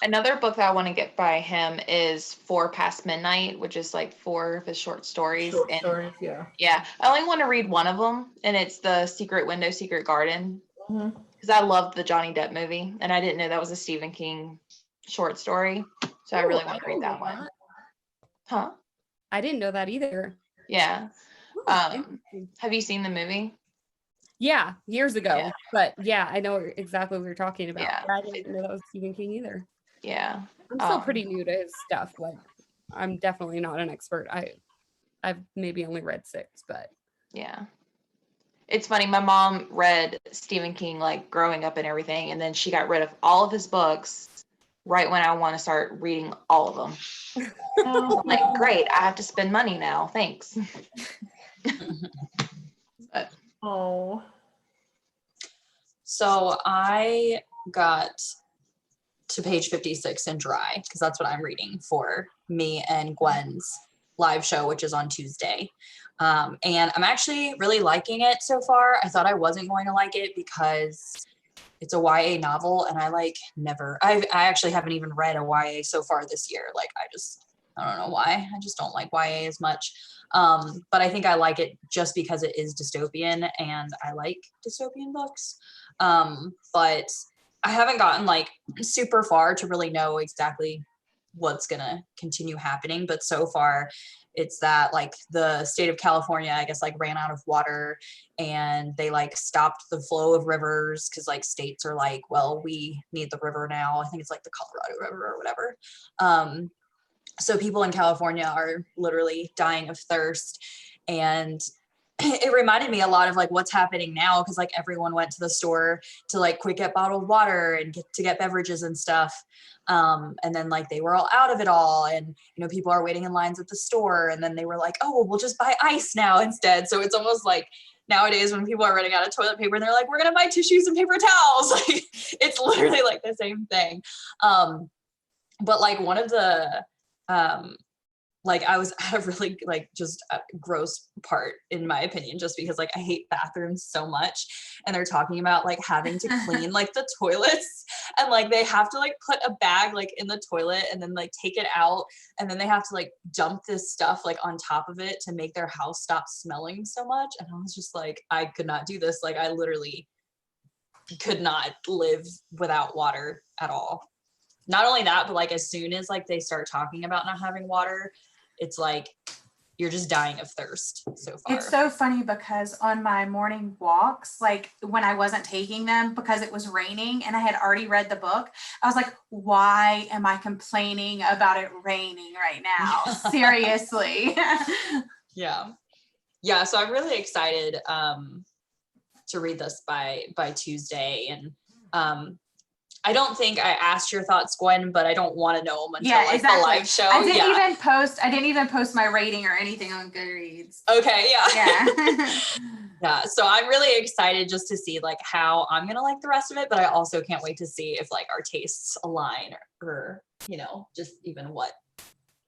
Another book that I want to get by him is 4 Past Midnight, which is like 4 of his short stories. Short stories, yeah. Yeah. I only want to read one of them, and it's The Secret Window, Secret Garden. Mhm. Because I loved the Johnny Depp movie, and I didn't know that was a Stephen King short story. So I really want to read that one. Huh? I didn't know that either. Yeah. Have you seen the movie? Yeah, years ago. Yeah. But yeah, I know exactly what you're talking about. Yeah. I didn't know that was Stephen King either. Yeah. I'm still pretty new to his stuff. Like I'm definitely not an expert. I've maybe only read 6, but Yeah. It's funny. My mom read Stephen King like growing up and everything, and then she got rid of all of his books right when I want to start reading all of them. I'm like, great, I have to spend money now. Thanks. But, oh. So I got to page 56 in Dry because that's what I'm reading for me and Gwen's live show, which is on Tuesday. And I'm actually really liking it so far. I thought I wasn't going to like it because it's a YA novel, and I actually haven't even read a YA so far this year. Like I don't know why. I just don't like YA as much. But I think I like it just because it is dystopian, and I like dystopian books. But I haven't gotten like super far to really know exactly what's gonna continue happening. But so far it's that like the state of California, I guess, like ran out of water, and they like stopped the flow of rivers because like states are like, well, we need the river now. I think it's like the Colorado River or whatever. So people in California are literally dying of thirst. And it reminded me a lot of like what's happening now, because like everyone went to the store to like quick get bottled water and get beverages and stuff. And then like they were all out of it all, and you know, people are waiting in lines at the store, and then they were like, oh, well, we'll just buy ice now instead. So it's almost like nowadays when people are running out of toilet paper and they're like, we're gonna buy tissues and paper towels. Like it's literally like the same thing. But like one of the like I was at a really like just a gross part in my opinion, just because like I hate bathrooms so much, and they're talking about like having to clean like the toilets, and like they have to like put a bag like in the toilet and then like take it out, and then they have to like dump this stuff like on top of it to make their house stop smelling so much. And I was just like, I could not do this. Like I literally could not live without water at all. Not only that, but like as soon as like they start talking about not having water, it's like you're just dying of thirst so far. It's so funny because on my morning walks, like when I wasn't taking them because it was raining and I had already read the book, I was like, why am I complaining about it raining right now? Seriously. Yeah. So I'm really excited to read this by Tuesday. And I don't think I asked your thoughts, Gwen, but I don't want to know them until like the live show. I didn't even post my rating or anything on Goodreads. Okay, yeah. Yeah. Yeah. So I'm really excited just to see like how I'm gonna like the rest of it, but I also can't wait to see if like our tastes align or you know, just even what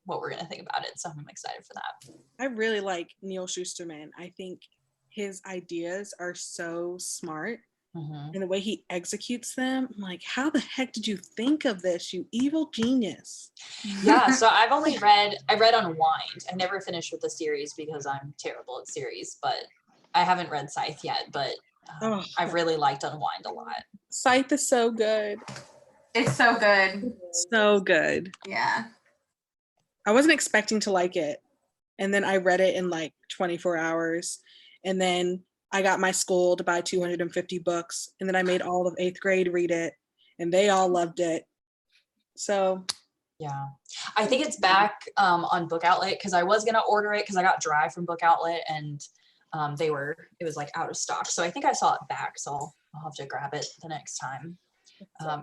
we're gonna think about it. So I'm excited for that. I really like Neil Shusterman. I think his ideas are so smart. And the way he executes them, I'm like, how the heck did you think of this, you evil genius? Yeah, so I read Unwind. I never finished with the series because I'm terrible at series, but I haven't read Scythe yet, but I've really liked Unwind a lot. Scythe is so good. It's so good. So good. Yeah. I wasn't expecting to like it. And then I read it in like 24 hours. And then I got my school to buy 250 books, and then I made all of 8th grade read it, and they all loved it. So Yeah, I think it's back on Book Outlet because I was gonna order it because I got Dry from Book Outlet and it was like out of stock. So I think I saw it back, so I'll have to grab it the next time.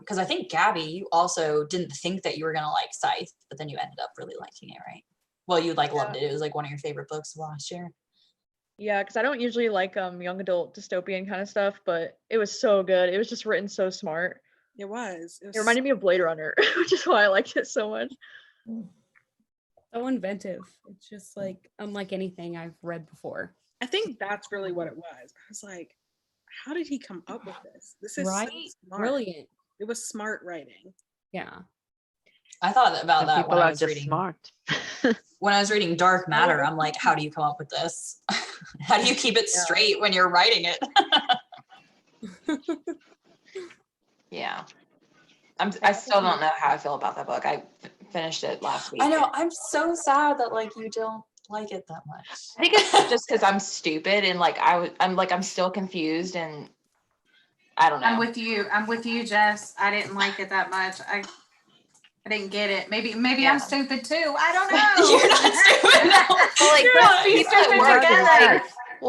Because I think Gabby, you also didn't think that you were gonna like Scythe, but then you ended up really liking it, right? Well, you like loved it. It was like one of your favorite books of last year. Yeah, because I don't usually like young adult dystopian kind of stuff, but it was so good. It was just written so smart. It was. It reminded me of Blade Runner, which is why I liked it so much. So inventive. It's just like unlike anything I've read before. I think that's really what it was. I was like, how did he come up with this? This is Right? so smart. Brilliant. It was smart writing. Yeah. I thought about Some that people when I are was just reading. smart. When I was reading Dark Matter, I'm like, how do you come up with this? How do you keep it straight when you're writing it? Yeah. I still don't know how I feel about that book. I finished it last week. I know. I'm so sad that like you don't like it that much. I think it's just because I'm stupid and like I'm still confused and I don't know. I'm with you, Jess. I didn't like it that much. I didn't get it. Maybe I'm stupid too. I don't know. You're not stupid. Well, like You're people at work, together.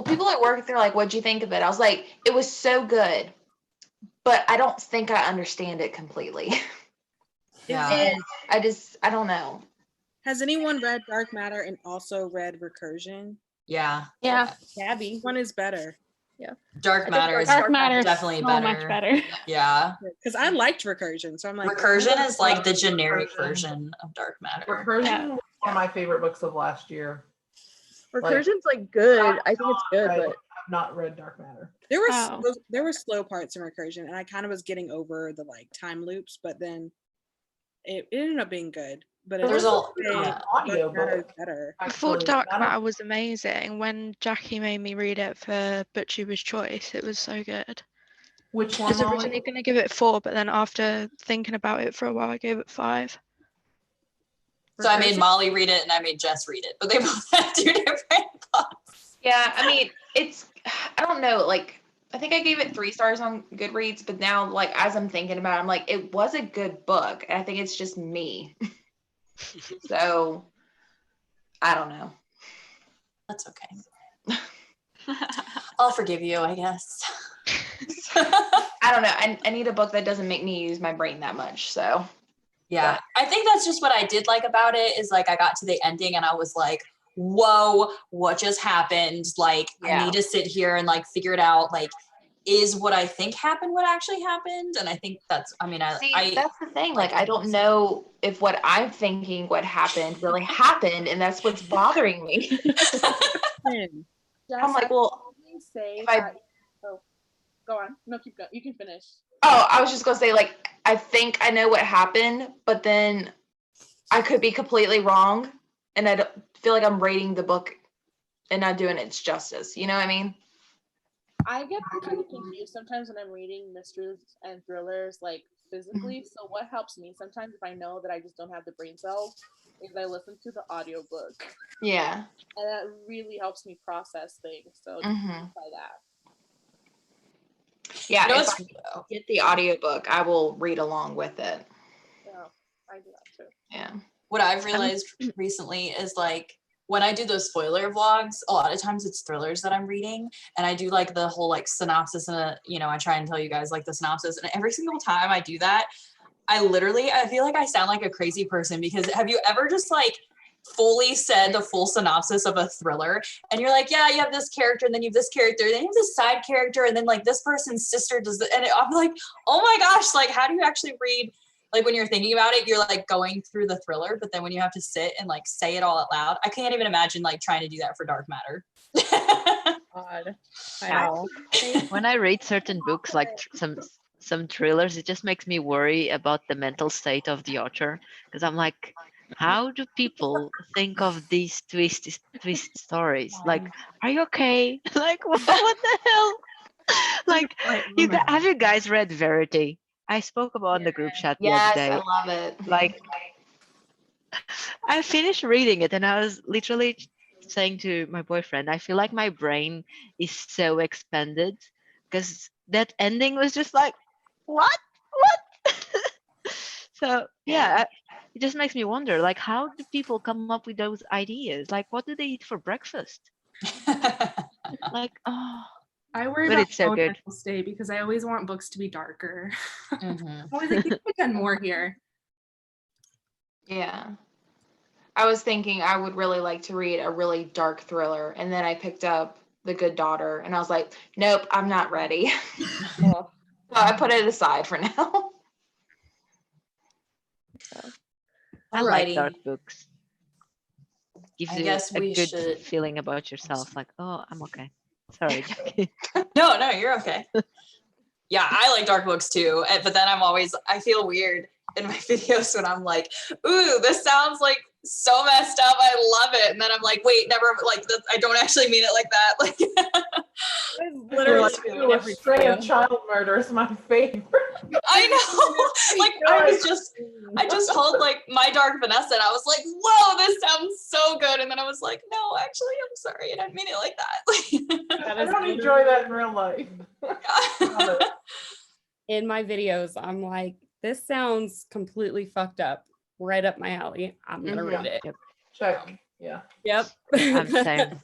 people at work, they're like, "What'd you think of it?" I was like, "It was so good, but I don't think I understand it completely." Yeah. And I don't know. Has anyone read Dark Matter and also read Recursion? Yeah. Yeah. Gabby. Which one is better? Yeah. Dark Matter is Dark Matter is definitely so better. much better. Yeah. Because I liked Recursion, so I'm like, Recursion is like the generic version of Dark Matter. Recursion was one of my favorite books of last year. Recursion's like good. I think it's good, but I've not read Dark Matter. There were slow parts in Recursion, and I kind of was getting over the like time loops, but then it ended up being good. But There's it's audio book. better. I thought Dark Matter was amazing. When Jackie made me read it for BookTubers Choice, it was so good. Which I one? was originally going to give it 4, but then after thinking about it for a while, I gave it 5. So I made Molly read it and I made Jess read it, but they both have 2 different thoughts. Yeah, I mean, I don't know, like, I think I gave it 3 stars on Goodreads, but now, like, as I'm thinking about it, I'm like, it was a good book. And I think it's just me. So, I don't know. That's okay. I'll forgive you, I guess. I don't know. I need a book that doesn't make me use my brain that much, so. Yeah, I think that's just what I did like about it is like I got to the ending and I was like, whoa, what just happened? Like, I need to sit here and like figure it out. Like, is what I think happened what actually happened? And I think that's, I mean, that's the thing. Like, I don't know if what I'm thinking what happened really happened, and that's what's bothering me. I'm like, well, go on. No, keep going. You can finish. Oh, I was just gonna say, like, I think I know what happened, but then I could be completely wrong, and I don't feel like I'm rating the book and not doing its justice. You know what I mean? I get kind of confused sometimes when I'm reading mysteries and thrillers, like physically. So what helps me sometimes if I know that I just don't have the brain cells is I listen to the audiobook. Yeah. And that really helps me process things. So try that. Yeah, You know if I get the audiobook, I will read along with it. Yeah, I do that too. Yeah. What I've realized recently is like when I do those spoiler vlogs, a lot of times it's thrillers that I'm reading and I do like the whole like synopsis and I try and tell you guys like the synopsis, and every single time I do that, I feel like I sound like a crazy person because have you ever just like fully said the full synopsis of a thriller and you're like, yeah, you have this character and then you have this character, then you have this side character and then like this person's sister does and I'm like, oh my gosh, like how do you actually read? Like when you're thinking about it, you're like going through the thriller, but then when you have to sit and like say it all out loud, I can't even imagine like trying to do that for Dark Matter. God, I know. When I read certain books, like some thrillers, it just makes me worry about the mental state of the author because I'm like, how do people think of these twist stories? Like, are you okay? Like, what the hell? Like, have you guys read Verity? I spoke about in the group chat the other day. Yes, I love it. Like, I finished reading it and I was literally saying to my boyfriend, I feel like my brain is so expanded because that ending was just like, what? So yeah, it just makes me wonder, like, how do people come up with those ideas? Like, what do they eat for breakfast? Like, oh, I worry but about it's so my good. mental state because I always want books to be darker. Mhm. I'm always like, you could have done more here. Yeah. I was thinking I would really like to read a really dark thriller, and then I picked up The Good Daughter, and I was like, nope, I'm not ready. So I put it aside for now. I like Alrighty. dark books. Gives I you guess a we good should- feeling about yourself. Like, oh, I'm okay. Sorry, Jackie. No, you're okay. Yeah, I like dark books too, but then I feel weird in my videos when I'm like, ooh, this sounds like so messed up. I love it. And then I'm like, wait, never, like, I don't actually mean it like that. Like, Literally, feeling every stray video. of child murder is my favorite. I know. Like, I just told like my dark Vanessa, and I was like, whoa, this sounds so good. And then I was like, no, actually, I'm sorry. I didn't mean it like that. I don't enjoy that in real life. In my videos, I'm like, this sounds completely fucked up. Right up my alley. I'm gonna read it. Yep. Check. Yeah. Yep. I'm same.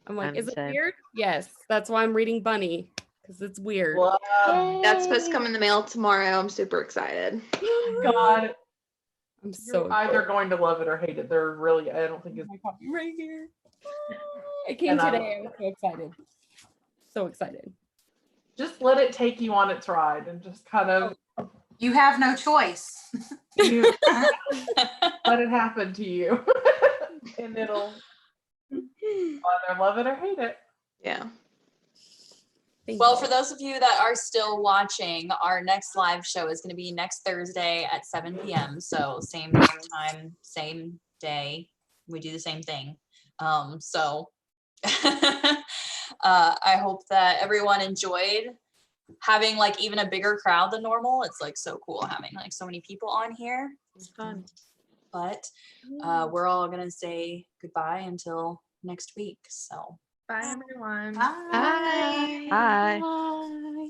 I'm like, I'm is it same. weird? Yes. That's why I'm reading Bunny, because it's weird. That's supposed to come in the mail tomorrow. I'm super excited. God. I'm so You're either going to love it or hate it. They're really, I don't think it's right here. It came And I today. I was so excited. So excited. just let it take you on its ride and just kind of You have no choice. you let it happen to you. And it'll either love it or hate it. Yeah. Well, for those of you that are still watching, our next live show is going to be next Thursday at 7 p.m. So same time, same day. We do the same thing. So I hope that everyone enjoyed having like even a bigger crowd than normal. It's like so cool having like so many people on here. It's fun. But we're all going to say goodbye until next week. So Bye, everyone. Bye. Bye. Bye.